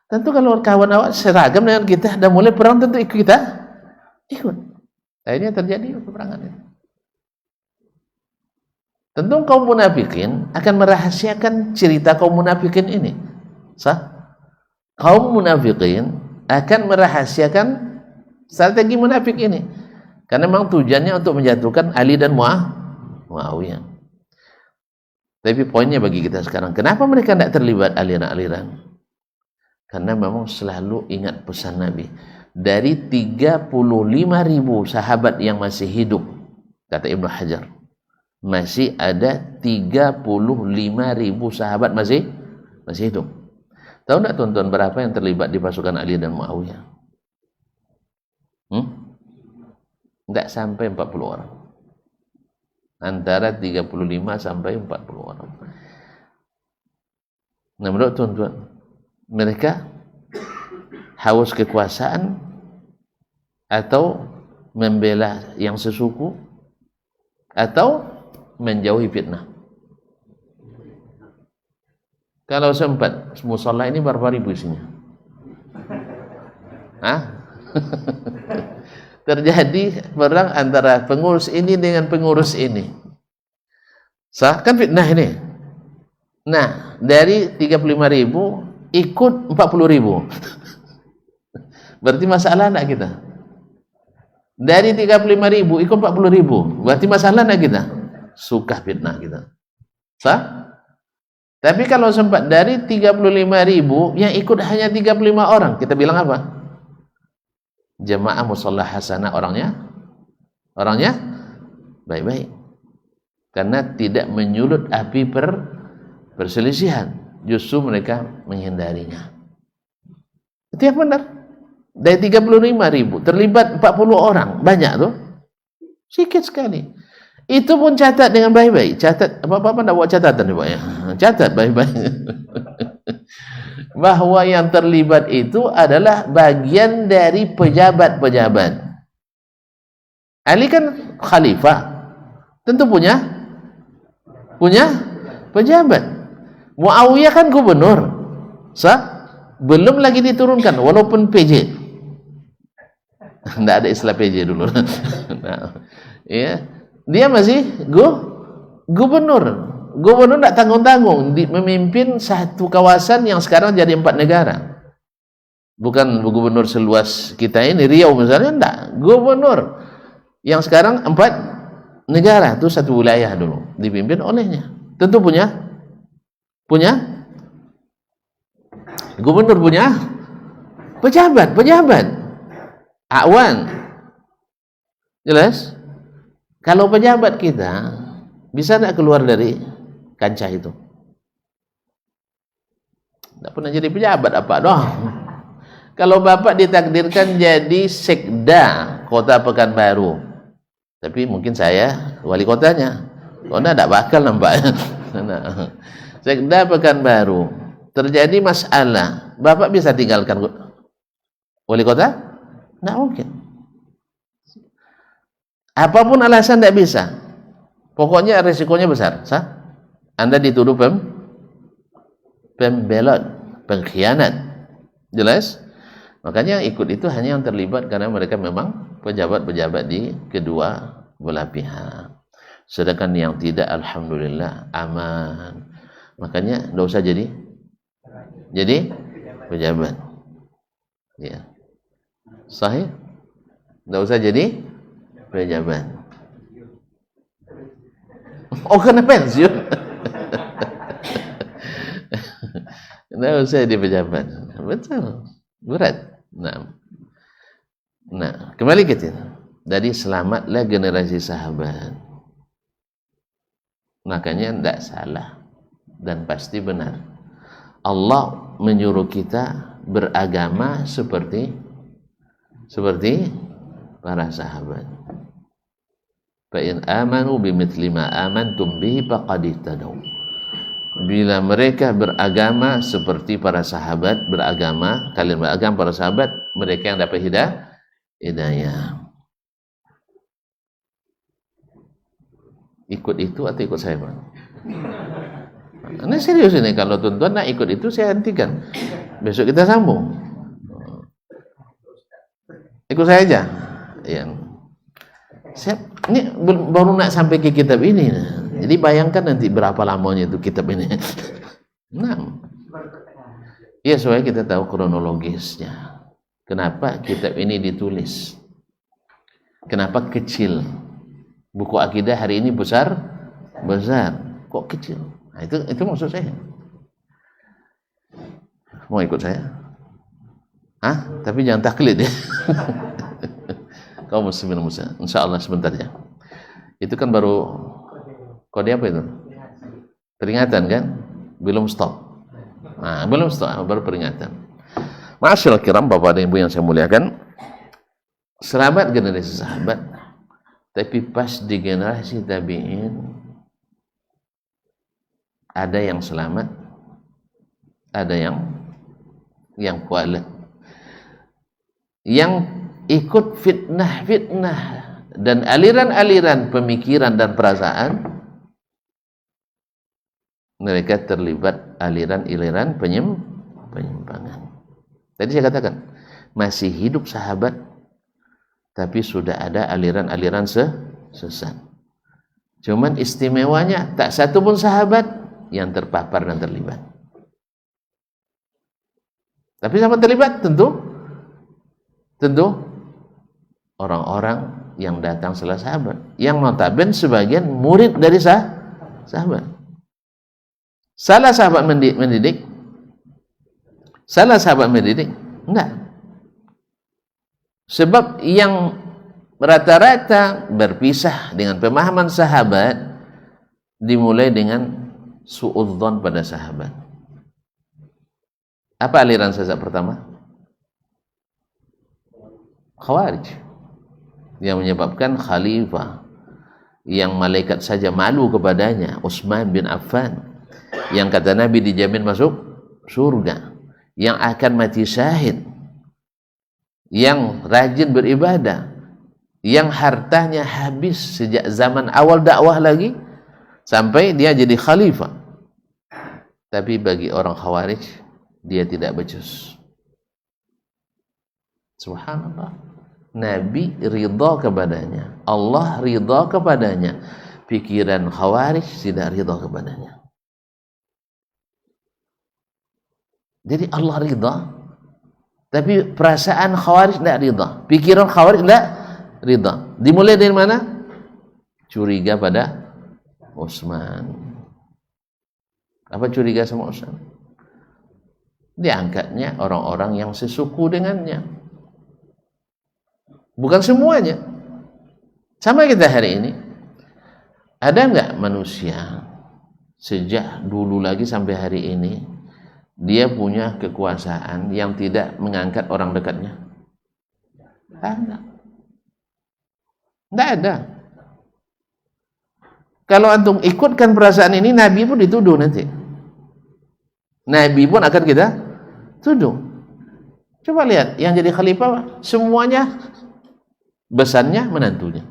Tentu kalau kawan awak seragam dengan kita dan mulai perang, tentu ikut kita. Ikut. Akhirnya terjadi peperangan itu. Tentu kaum munafikin akan merahasiakan cerita kaum munafikin ini. Sah? Kaum munafikin akan merahasiakan strategi munafik ini. Karena memang tujuannya untuk menjatuhkan Ali dan Muawiyah. Tapi poinnya bagi kita sekarang, kenapa mereka tidak terlibat aliran-aliran? Karena memang selalu ingat pesan Nabi. Dari 35.000 sahabat yang masih hidup, kata Ibnu Hajar, masih ada 35.000 sahabat masih hidup. Tahu tidak tuan-tuan berapa yang terlibat di pasukan Ali dan Muawiyah? Tidak sampai 40 orang. Antara 35 sampai 40 orang. Nah, menurut tuan-tuan, mereka haus kekuasaan atau membela yang sesuku atau menjauhi fitnah? Kalau sempat, musola ini berapa ribu isinya? Terjadi perang antara pengurus ini dengan pengurus ini. Sah kan fitnah ini. Nah, dari 35.000 ikut 40.000. Berarti masalah enggak kita? Dari 35.000 ikut 40.000. Berarti masalah enggak kita? Suka fitnah kita. Sah? Tapi kalau sempat dari 35.000 yang ikut hanya 35 orang, kita bilang apa? Jamaah musalla hasanah, orangnya baik-baik, karena tidak menyulut api perselisihan, justru mereka menghindarinya. Itu yang benar. Dari 35.000 terlibat 40 orang, banyak tuh, sedikit sekali. Itu pun catat dengan baik-baik. Catat apa-apa enggak buat catatan Pak ya. Catat baik-baik. Bahwa yang terlibat itu adalah bagian dari pejabat-pejabat. Ali kan khalifah, tentu punya pejabat. Muawiyah kan gubernur, belum lagi diturunkan, walaupun PJ. Tidak ada istilah PJ dulu. Nah, ya, dia masih gubernur. Gubernur tidak tanggung-tanggung memimpin satu kawasan yang sekarang jadi 4 negara. Bukan gubernur seluas kita ini, Riau misalnya, tidak. Gubernur yang sekarang 4 negara, itu satu wilayah dulu, dipimpin olehnya. Tentu punya gubernur, punya pejabat, awan. Jelas? Kalau pejabat kita bisa tidak keluar dari kancah itu? Tidak pernah jadi pejabat apa dong. Kalau bapak ditakdirkan jadi sekda kota Pekanbaru, tapi mungkin saya wali kotanya, karena tidak bakal nampaknya. Nah, sekda Pekanbaru, terjadi masalah, bapak bisa tinggalkan wali kota? Tidak mungkin. Apapun alasan tidak bisa. Pokoknya resikonya besar. Anda dituduh pembelot, pengkhianat. Jelas? Makanya yang ikut itu hanya yang terlibat karena mereka memang pejabat-pejabat di kedua belah pihak. Sedangkan yang tidak, alhamdulillah, aman. Makanya tidak usah jadi pejabat. Ya. Sahih? Tidak usah jadi pejabat. Oh, kena pensiun. Tidak usah jadi pejabat. Betul. Berat. Nah, kembali ke sini. Jadi selamatlah generasi sahabat. Makanya tidak salah dan pasti benar. Allah menyuruh kita beragama seperti para sahabat. Fa in amanu bimithli ma amantum bihi faqad ihtadaw. Bila mereka beragama seperti para sahabat beragama, kalian beragama para sahabat, mereka yang dapat hidayah. Ikut itu atau ikut saya, Pak? Ini serius ini, kalau tuan-tuan nak ikut itu saya hentikan. Besok kita sambung. Ikut saya aja. Ya. Ini baru nak sampai ke kitab ini. Jadi bayangkan nanti berapa lamanya itu kitab ini. Nah, ya supaya kita tahu kronologisnya. Kenapa kitab ini ditulis? Kenapa kecil? Buku akidah hari ini besar, kok kecil? Nah, itu maksud saya. Mau ikut saya? Tapi jangan taklid ya. Kau muslimin muslim. Insyaallah sebentar ya. Itu kan baru kode apa itu? Peringatan kan? Belum stop. Belum stop, baru peringatan. Ma'asyiral kiram, Bapak dan Ibu yang saya muliakan. Selamat generasi sahabat. Tapi pas di generasi tabi'in ada yang selamat, ada yang kualat. Yang ikut fitnah dan aliran-aliran pemikiran dan perasaan, mereka terlibat aliran-aliran penyimpangan. Tadi saya katakan masih hidup sahabat, tapi sudah ada aliran-aliran sesat. Cuman istimewanya tak satu pun sahabat yang terpapar dan terlibat. Tapi siapa terlibat? Tentu orang-orang yang datang setelah sahabat, yang notabene sebagian murid dari sahabat. Salah sahabat mendidik? Salah sahabat mendidik? Enggak. Sebab yang rata-rata berpisah dengan pemahaman sahabat dimulai dengan suudzon pada sahabat. Apa aliran sesat pertama? Khawarij, yang menyebabkan khalifah yang malaikat saja malu kepadanya, Utsman bin Affan, yang kata Nabi dijamin masuk surga, yang akan mati syahid, yang rajin beribadah, yang hartanya habis sejak zaman awal dakwah lagi sampai dia jadi khalifah. Tapi bagi orang Khawarij dia tidak becus. Subhanallah. Nabi ridha kepadanya, Allah ridha kepadanya, pikiran Khawarij tidak ridha kepadanya. Jadi Allah ridha, tapi perasaan Khawarij tidak ridha, pikiran Khawarij tidak ridha. Dimulai dari mana? Curiga pada Utsman. Apa curiga sama Utsman? Diangkatnya orang-orang yang sesuku dengannya. Bukan semuanya. Sama kita hari ini. Ada enggak manusia sejak dulu lagi sampai hari ini dia punya kekuasaan yang tidak mengangkat orang dekatnya? Ada. Tidak ada. Kalau antum ikutkan perasaan ini, Nabi pun dituduh nanti. Nabi pun akan kita tuduh. Coba lihat, yang jadi khalifah semuanya besannya menantunya.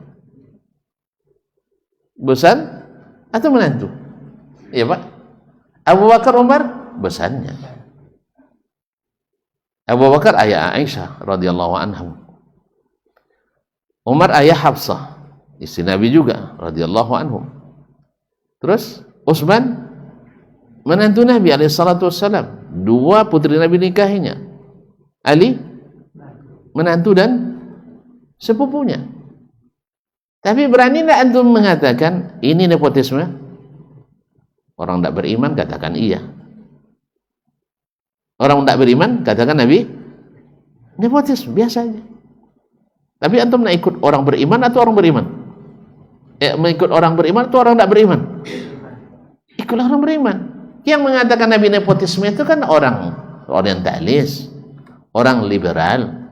Besan atau menantu? Iya Pak. Abu Bakar, Umar besannya. Abu Bakar ayah Aisyah radhiyallahu anha. Umar ayah Hafsah, istri Nabi juga radhiyallahu anhum. Terus Utsman menantu Nabi alaihi salatu wassalam. Dua putri Nabi nikahinya. Ali menantu dan sepupunya. Tapi berani tidak antum mengatakan ini nepotisme? Orang tidak beriman katakan iya. Orang tidak beriman katakan Nabi nepotisme, biasa aja. Tapi antum nak ikut orang beriman atau orang beriman? Mengikut orang beriman atau orang tidak beriman? Ikutlah orang beriman. Yang mengatakan Nabi nepotisme itu kan orang orientalis, orang liberal,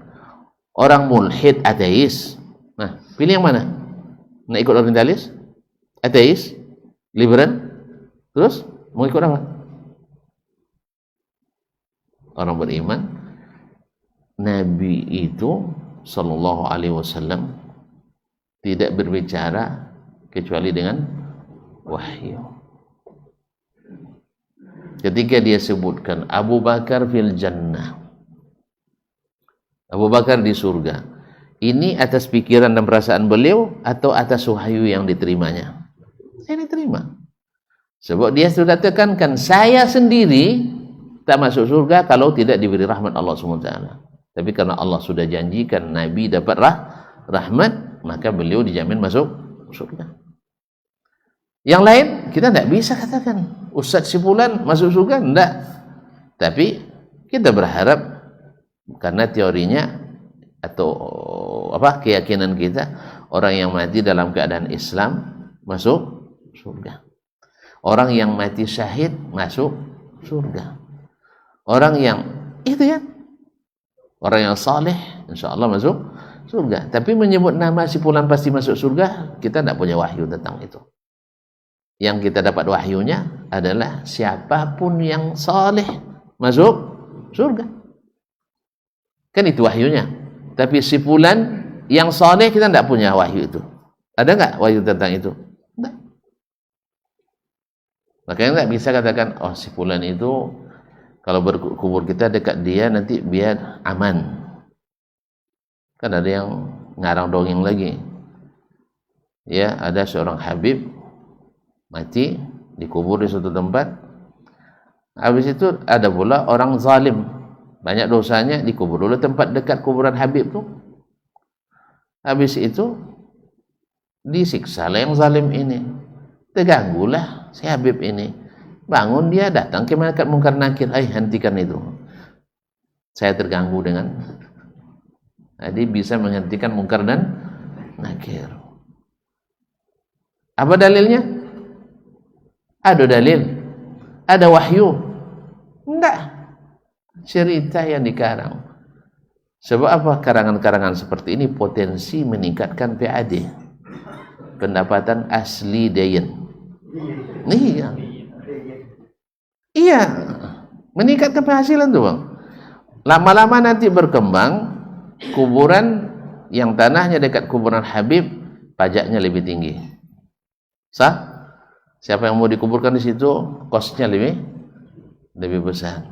orang mulhid ateis. Nah, pilih yang mana? Nak ikut orientalis? Ateis? Liberal? Terus mau ikut apa? Orang beriman, Nabi itu sallallahu alaihi wasallam tidak berbicara kecuali dengan wahyu. Ketika dia sebutkan Abu Bakar fil jannah, Abu Bakar di surga, ini atas pikiran dan perasaan beliau atau atas wahyu yang diterimanya? Saya diterima. Sebab dia sudah tekankan, saya sendiri tak masuk surga kalau tidak diberi rahmat Allah SWT. Tapi karena Allah sudah janjikan Nabi dapat rahmat, maka beliau dijamin masuk surga. Yang lain kita tidak bisa katakan Ustaz si fulan masuk surga, tidak. Tapi kita berharap karena teorinya atau keyakinan kita, orang yang mati dalam keadaan Islam masuk surga. Orang yang mati syahid masuk surga. Orang yang itu ya, orang yang saleh insya Allah masuk surga. Tapi menyebut nama si fulan pasti masuk surga, kita tidak punya wahyu tentang itu. Yang kita dapat wahyunya adalah siapapun yang saleh masuk surga. Kan itu wahyunya. Tapi si fulan yang saleh kita tidak punya wahyu itu. Ada nggak wahyu tentang itu? Tidak. Makanya nggak bisa katakan, oh si fulan itu kalau berkubur kita dekat dia nanti biar aman. Kan ada yang ngarang dongeng lagi. Ya, ada seorang Habib mati dikubur di suatu tempat. Habis itu ada pula orang zalim, banyak dosanya, dikubur dulu tempat dekat kuburan Habib tuh. Habis itu disiksa lah yang zalim ini. Terganggulah si Habib ini. Bangun dia datang ke malaikat mungkar nakir, hentikan itu. Saya terganggu dengan. Jadi bisa menghentikan mungkar dan nakir. Apa dalilnya? Ada dalil? Ada wahyu? Enggak. Cerita yang dikarang. Sebab apa? Karangan-karangan seperti ini potensi meningkatkan PAD, pendapatan asli dayan. Iya, meningkatkan penghasilan tuh bang. Lama-lama nanti berkembang, kuburan yang tanahnya dekat kuburan Habib, pajaknya lebih tinggi. Sah? Siapa yang mau dikuburkan di situ, kosnya lebih besar.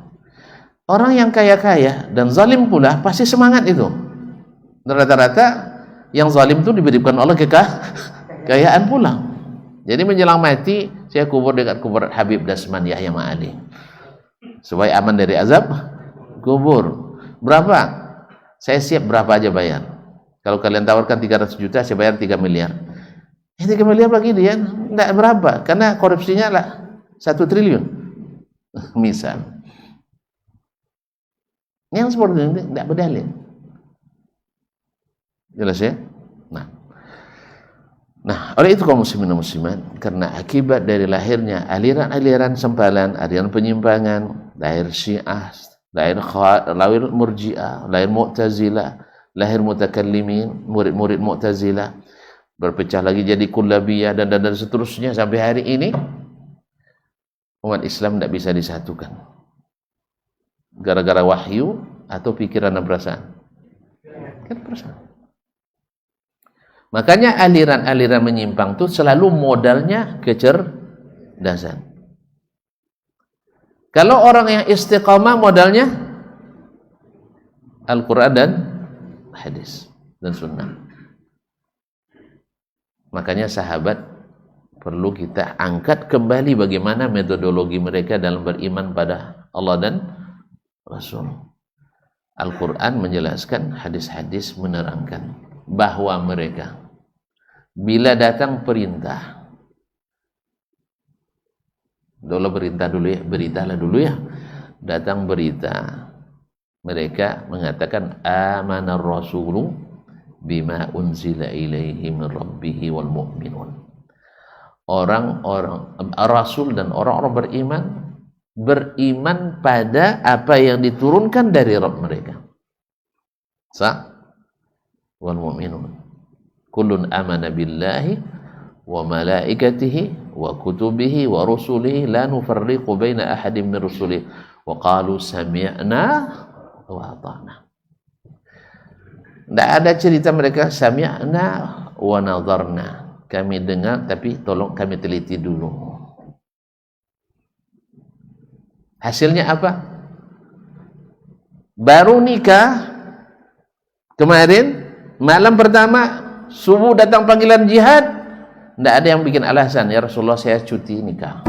Orang yang kaya-kaya dan zalim pula pasti semangat itu. Rata-rata yang zalim itu diberikan Allah kekayaan pula. Jadi menjelang mati, saya kubur dekat kuburan Habib Dasman Yahya Ma'ali, supaya aman dari azab kubur. Berapa? Saya siap berapa aja bayar. Kalau kalian tawarkan 300 juta, saya bayar 3 miliar. 3 miliar bagi dia tidak berapa, karena korupsinya lah 1 triliun. Misal. Yang seperti ini tidak berdalil. Jelas ya? Nah, oleh itu kaum muslimin dan muslimat, karena akibat dari lahirnya aliran-aliran sempalan, aliran penyimpangan, lahir Syiah, lahir Murji'ah, lahir Mu'tazilah, lahir mutakallimin, murid-murid Mu'tazilah, berpecah lagi jadi Kullabiyah dan seterusnya sampai hari ini umat Islam tidak bisa disatukan. Gara-gara wahyu atau pikiran dan perasaan? Kan perasaan. Makanya aliran-aliran menyimpang itu selalu modalnya kecerdasan. Kalau orang yang istiqamah modalnya Al-Quran dan hadis dan sunnah. Makanya sahabat perlu kita angkat kembali bagaimana metodologi mereka dalam beriman pada Allah dan Rasul. Al-Quran menjelaskan, hadis-hadis menerangkan bahwa mereka bila datang perintah, beritalah dulu ya, datang berita, mereka mengatakan amanar rasulu bima unzila ilaihi min rabbihi wal mu'minun. Orang-orang rasul dan orang-orang beriman pada apa yang diturunkan dari Rabb mereka. Wal mu'minun. kullun amana billahi wa malaikatihi wa kutubihi wa rusulihi la nufarriqu baina ahadin min rusulihi wa qalu sami'na wa ata'na. Tidak ada cerita mereka sami'na wa nadharna, kami dengar tapi tolong kami teliti dulu. Hasilnya apa? Baru nikah kemarin, malam pertama subuh datang panggilan jihad, tidak ada yang bikin alasan, ya Rasulullah saya cuti nikah.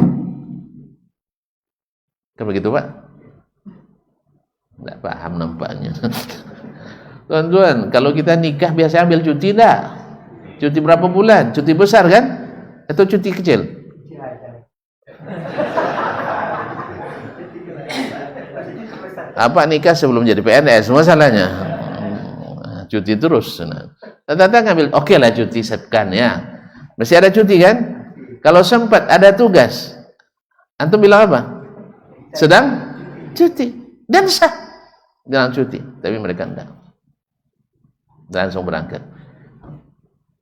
Kan begitu Pak? Tidak paham nampaknya. Tuan-tuan, kalau kita nikah biasa ambil cuti tidak? Cuti berapa bulan? Cuti besar kan? Atau cuti kecil? Apa nikah sebelum jadi PNS masalahnya? Cuti terus. Tata ngambil, oke lah cuti sekan ya. Masih ada cuti kan? Kalau sempat ada tugas, antum bilang apa? Sedang cuti dan sah dalam cuti, tapi mereka enggak. Langsung berangkat.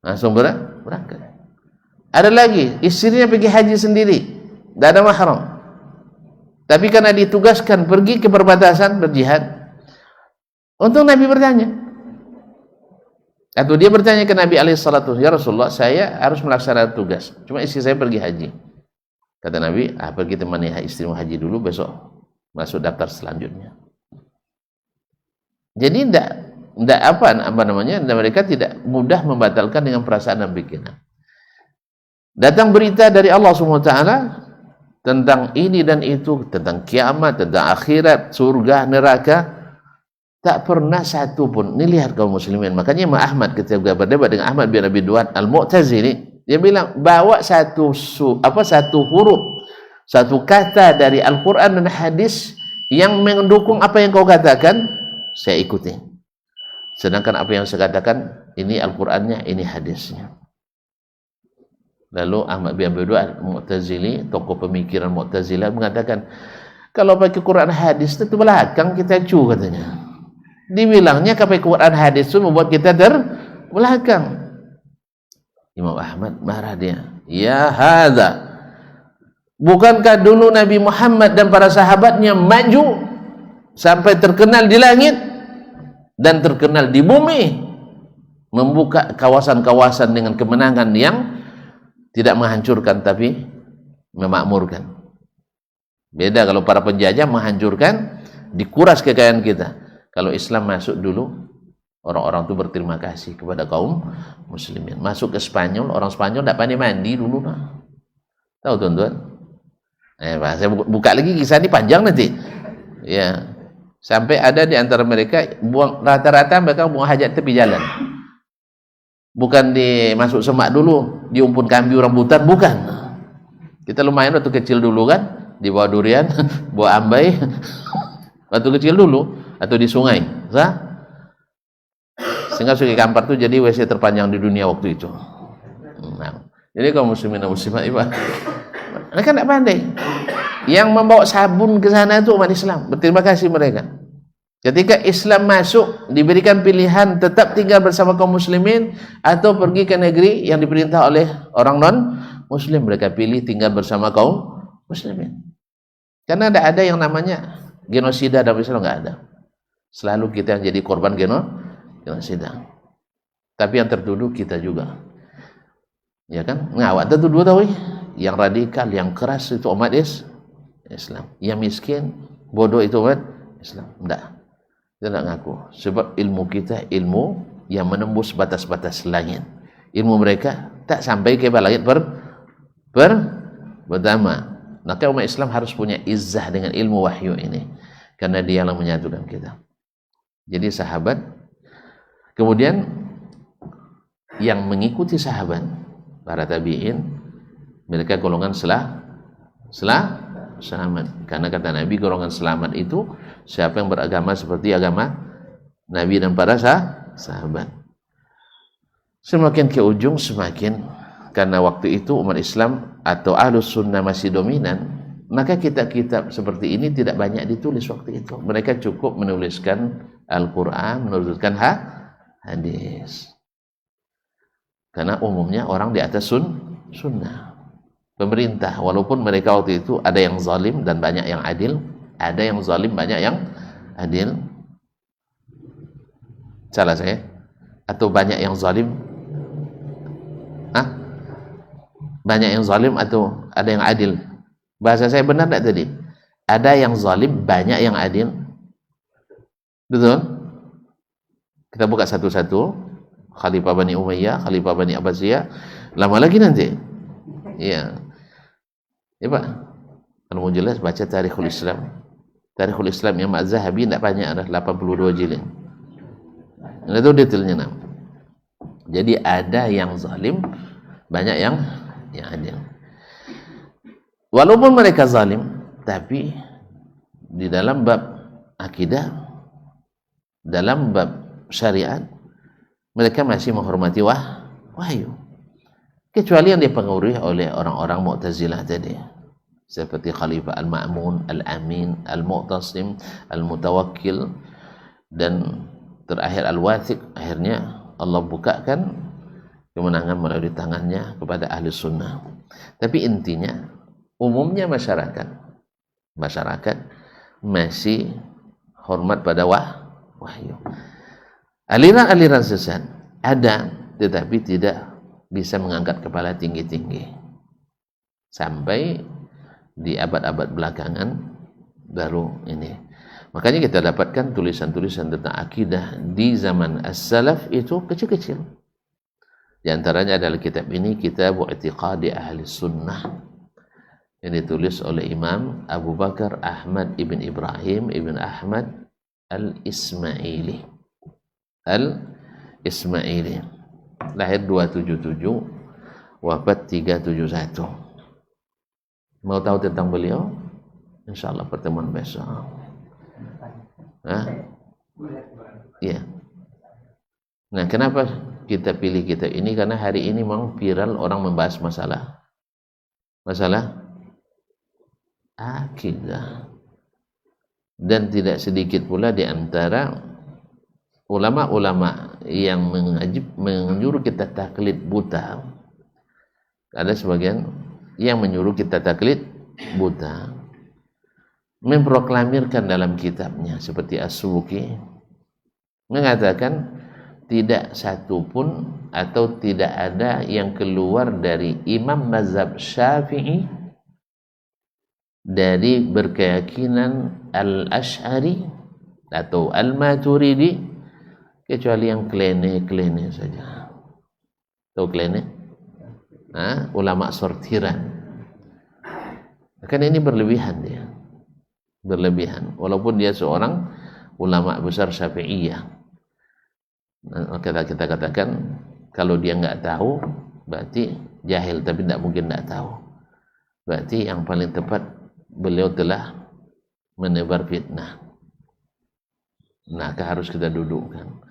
Langsung berangkat. Ada lagi, istrinya pergi haji sendiri, tidak ada mahram. Tapi karena ditugaskan pergi ke perbatasan berjihad, untung Nabi bertanya. Atau dia bertanya ke Nabi alaihissalatu, ya Rasulullah saya harus melaksanakan tugas, cuma istri saya pergi haji. Kata Nabi, pergi temani istrimu haji dulu, besok masuk daftar selanjutnya. Jadi tidak apa namanya, mereka tidak mudah membatalkan dengan perasaan dan pikiran. Datang berita dari Allah SWT tentang ini dan itu, tentang kiamat, tentang akhirat, surga, neraka, tak pernah satu pun. Ini lihat kaum muslimin. Makanya Imam Ahmad ketika berdebat dengan Ahmad bin Abi Duat Al-Mu'tazili, dia bilang bawa satu huruf, satu kata dari Al-Quran dan hadis yang mendukung apa yang kau katakan, saya ikuti. Sedangkan apa yang saya katakan, ini Al-Qurannya, ini hadisnya. Lalu Ahmad bin Abi Duat Mu'tazili, tokoh pemikiran Mu'tazilah, mengatakan kalau pakai Quran hadis itu belakang kita katanya. Dibilangnya pakai Quran hadis itu membuat kita terbelakang. Imam Ahmad marah dia. Ya hadza, bukankah dulu Nabi Muhammad dan para sahabatnya maju sampai terkenal di langit dan terkenal di bumi, membuka kawasan-kawasan dengan kemenangan yang tidak menghancurkan tapi memakmurkan. Beda kalau para penjajah menghancurkan, dikuras kekayaan kita. Kalau Islam masuk dulu, orang-orang itu berterima kasih kepada kaum muslimin. Masuk ke Spanyol, orang Spanyol tidak pandai mandi dulu. Tahu tuan-tuan? Saya buka lagi kisah ini panjang nanti. Ya, sampai ada di antara mereka buang, rata-rata mereka buang hajat tepi jalan. Bukan dimasuk semak dulu, diumpun kambiu rambutan, bukan. Kita lumayan waktu kecil dulu kan, di bawah durian, bawah ambai, waktu kecil dulu, atau di sungai, sehingga Sungai Kampar itu jadi WC terpanjang di dunia waktu itu. Nah, jadi kaum muslimin dan muslimat, mereka tidak pandai. Yang membawa sabun ke sana itu umat Islam. Berterima kasih mereka. Ketika Islam masuk, diberikan pilihan tetap tinggal bersama kaum muslimin atau pergi ke negeri yang diperintah oleh orang non-muslim. Mereka pilih tinggal bersama kaum muslimin. Karena tidak ada yang namanya genosida dalam Islam, nggak ada. Selalu kita yang jadi korban genosida. Tapi yang tertuduh kita juga. Ya kan? Nah, awak tertuduh tahu yang radikal, yang keras itu umat Islam. Yang miskin, bodoh itu umat Islam. Tidak. Dia tidak ngaku. Sebab ilmu kita ilmu yang menembus batas-batas langit. Ilmu mereka tak sampai ke langit pertama. Maka umat Islam harus punya izzah dengan ilmu wahyu ini. Karena dia yang menyatukan kita. Jadi sahabat. Kemudian yang mengikuti sahabat, para tabi'in, mereka golongan selamat. Karena kata Nabi, golongan selamat itu siapa yang beragama seperti agama Nabi dan para sahabat. Semakin ke ujung semakin, karena waktu itu umat Islam atau Ahlus Sunnah masih dominan, maka kitab-kitab seperti ini tidak banyak ditulis waktu itu. Mereka cukup menuliskan Al-Quran, menuliskan hadis. Karena umumnya orang di atas sunnah. Pemerintah, walaupun mereka waktu itu ada yang zalim dan banyak yang adil, ada yang zalim banyak yang adil. Salah saya? Atau banyak yang zalim? Banyak yang zalim atau ada yang adil? Bahasa saya benar tidak tadi? Ada yang zalim, banyak yang adil. Betul? Kita buka satu-satu. Khalifah Bani Umayyah, Khalifah Bani Abbasiyah. Lama lagi nanti. Iya. Ya Pak. Kalau mau jelas baca Tarikhul Islam. Tarikhul Islam yang Az-Zahabi tidak banyak, ada 82 jilid. Itu detailnya. Jadi ada yang zalim, banyak yang adil. Walaupun mereka zalim, tapi di dalam bab akidah, dalam bab syariat, mereka masih menghormati wahyu. Kecuali yang dipengaruhi oleh orang-orang Mu'tazilah tadi, seperti Khalifah Al-Ma'mun, Al-Amin, Al-Mu'tasim, Al-Mutawakkil, dan terakhir Al-Wathiq. Akhirnya Allah bukakan kemenangan melalui tangannya kepada ahli sunnah. Tapi intinya, umumnya masyarakat masih hormat pada wahyu. Aliran-aliran sesat ada, tetapi tidak bisa mengangkat kepala tinggi-tinggi. Sampai di abad-abad belakangan baru ini. Makanya kita dapatkan tulisan-tulisan tentang akidah di zaman as-salaf itu kecil-kecil. Di antaranya adalah kitab ini, Kitab I'tiqadi Ahli Sunnah, yang ditulis oleh Imam Abu Bakar Ahmad ibn Ibrahim ibn Ahmad Al-Ismaili. Lahir 277, wafat 371. Mau tahu tentang beliau? Insyaallah pertemuan besok. Iya. Nah, kenapa kita pilih kitab ini? Karena hari ini memang viral orang membahas masalah akidah. Dan tidak sedikit pula di antara ulama-ulama yang menyuruh kita taklid buta. Ada sebagian yang menyuruh kita taklid buta, memproklamirkan dalam kitabnya seperti As-Subki, mengatakan tidak satu pun atau tidak ada yang keluar dari imam mazhab Syafi'i dari berkeyakinan Al-Asy'ari atau Al-Maturidi, kecuali yang klene saja. Tahu klene? Ulama sortiran. Kan ini berlebihan dia. Berlebihan. Walaupun dia seorang ulama besar Syafi'iyah. Kita katakan kalau dia nggak tahu berarti jahil, tapi tidak mungkin tidak tahu. Berarti yang paling tepat beliau telah menebar fitnah. Nah, harus kita dudukkan.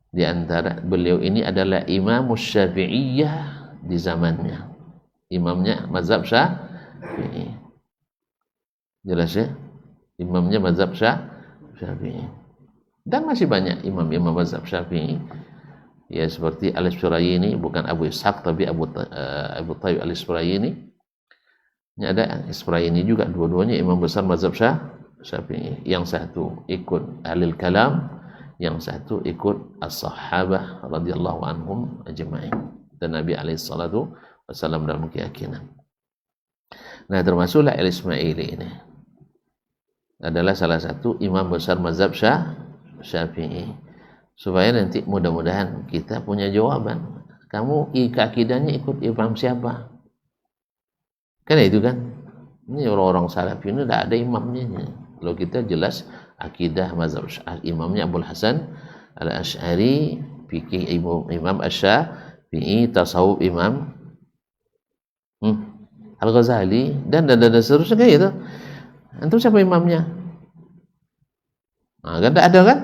Di antara beliau ini adalah Imam Syafi'iyah di zamannya. Imamnya mazhab Syafi'i. Jelas ya? Imamnya mazhab Syafi'i. Dan masih banyak imam-imam mazhab Syafi'i. Ya, seperti Al-Isfirayini, bukan Abu Ishaq tapi Abu Tayyib Al-Isfirayini. Ini ada Isfirayini juga, dua-duanya imam besar mazhab Syafi'i. Yang satu ikut Ahlul Kalam, yang satu ikut as-sahabah radhiyallahu anhum ajma'in, dan Nabi alaihi salatu wasallam dalam keyakinan. Nah, termasuklah Al-Ismaili ini adalah salah satu imam besar mazhab Syafi'i. Supaya nanti mudah-mudahan kita punya jawaban. Kamu akidahnya ikut imam siapa? Kan itu kan. Ini orang-orang salaf ini tidak ada imamnya. Kalau kita jelas akidah mazhab imamnya Abul Hasan Al-Asy'ari, fikih Imam Asy-Syafi'i, tasawuf Imam Al-Ghazali, dan seterusnya kayak gitu. Antum siapa imamnya? Nah, kan tak ada kan?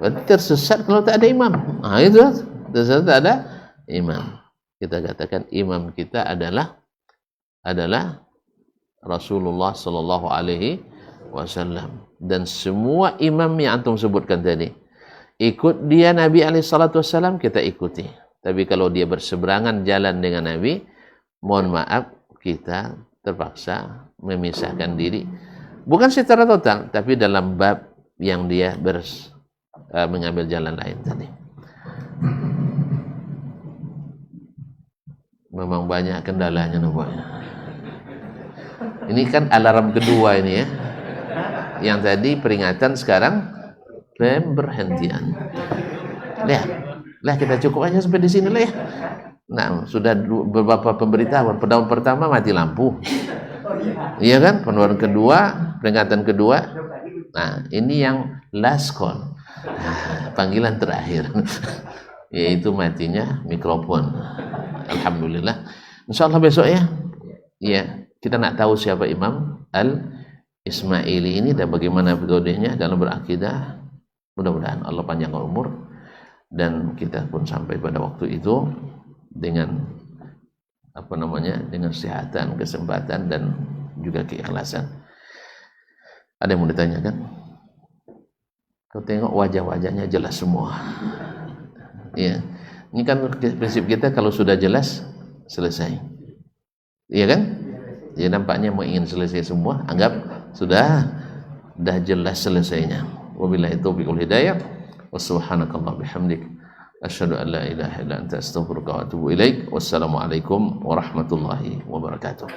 Berarti tersesat kalau tak ada imam. Nah, itu tersesat tak ada imam. Kita katakan imam kita adalah Rasulullah sallallahu alaihi wasallam. Dan semua imam yang antum sebutkan tadi, ikut dia Nabi alaihi salatu wasallam, kita ikuti. Tapi kalau dia berseberangan jalan dengan Nabi, mohon maaf, kita terpaksa memisahkan diri. Bukan secara total, tapi dalam bab yang dia mengambil jalan lain tadi. Memang banyak kendalanya nampaknya. Ini kan alarm kedua ini ya. Yang tadi peringatan, sekarang pemberhentian. Lah kita cukup aja sampai di sini lah ya. Nah, sudah beberapa pemberitahuan. Tahun pertama mati lampu. Iya kan? Pengeluaran kedua, peringatan kedua. Nah, ini yang last call. Panggilan terakhir. Yaitu matinya mikrofon. Alhamdulillah. Insyaallah besok ya. Iya, kita nak tahu siapa Imam Al-Ismaili ini dan bagaimana metodenya dalam berakidah. Mudah-mudahan Allah panjangkan umur dan kita pun sampai pada waktu itu dengan dengan kesehatan, kesempatan dan juga keikhlasan. Ada yang mau ditanyakan? Kau tengok wajah-wajahnya jelas semua. Ya, ini kan prinsip kita, kalau sudah jelas selesai. Iya kan? Ya, nampaknya mau ingin selesai semua, anggap sudah jelas selesainya. Wabillahi taufiq wal hidayah. Subhanakallah bihamdik, asyhadu an la ilaha illa anta, astaghfiruka wa atubu ilaik. Wassalamualaikum warahmatullahi wabarakatuh.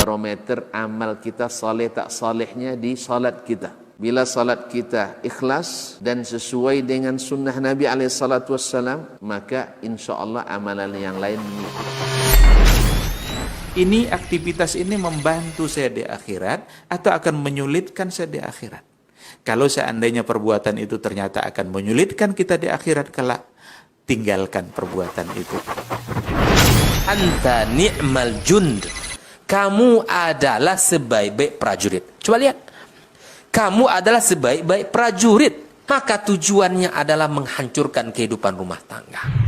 Barometer amal kita saleh tak salehnya di salat kita. Bila salat kita ikhlas dan sesuai dengan sunnah Nabi SAW, maka insya Allah amalan yang lain mengikut. Ini aktivitas ini membantu saya di akhirat atau akan menyulitkan saya di akhirat? Kalau seandainya perbuatan itu ternyata akan menyulitkan kita di akhirat kelak, tinggalkan perbuatan itu. Anta ni'mal jund. Kamu adalah sebaik-baik prajurit. Coba lihat. Kamu adalah sebaik-baik prajurit. Maka tujuannya adalah menghancurkan kehidupan rumah tangga.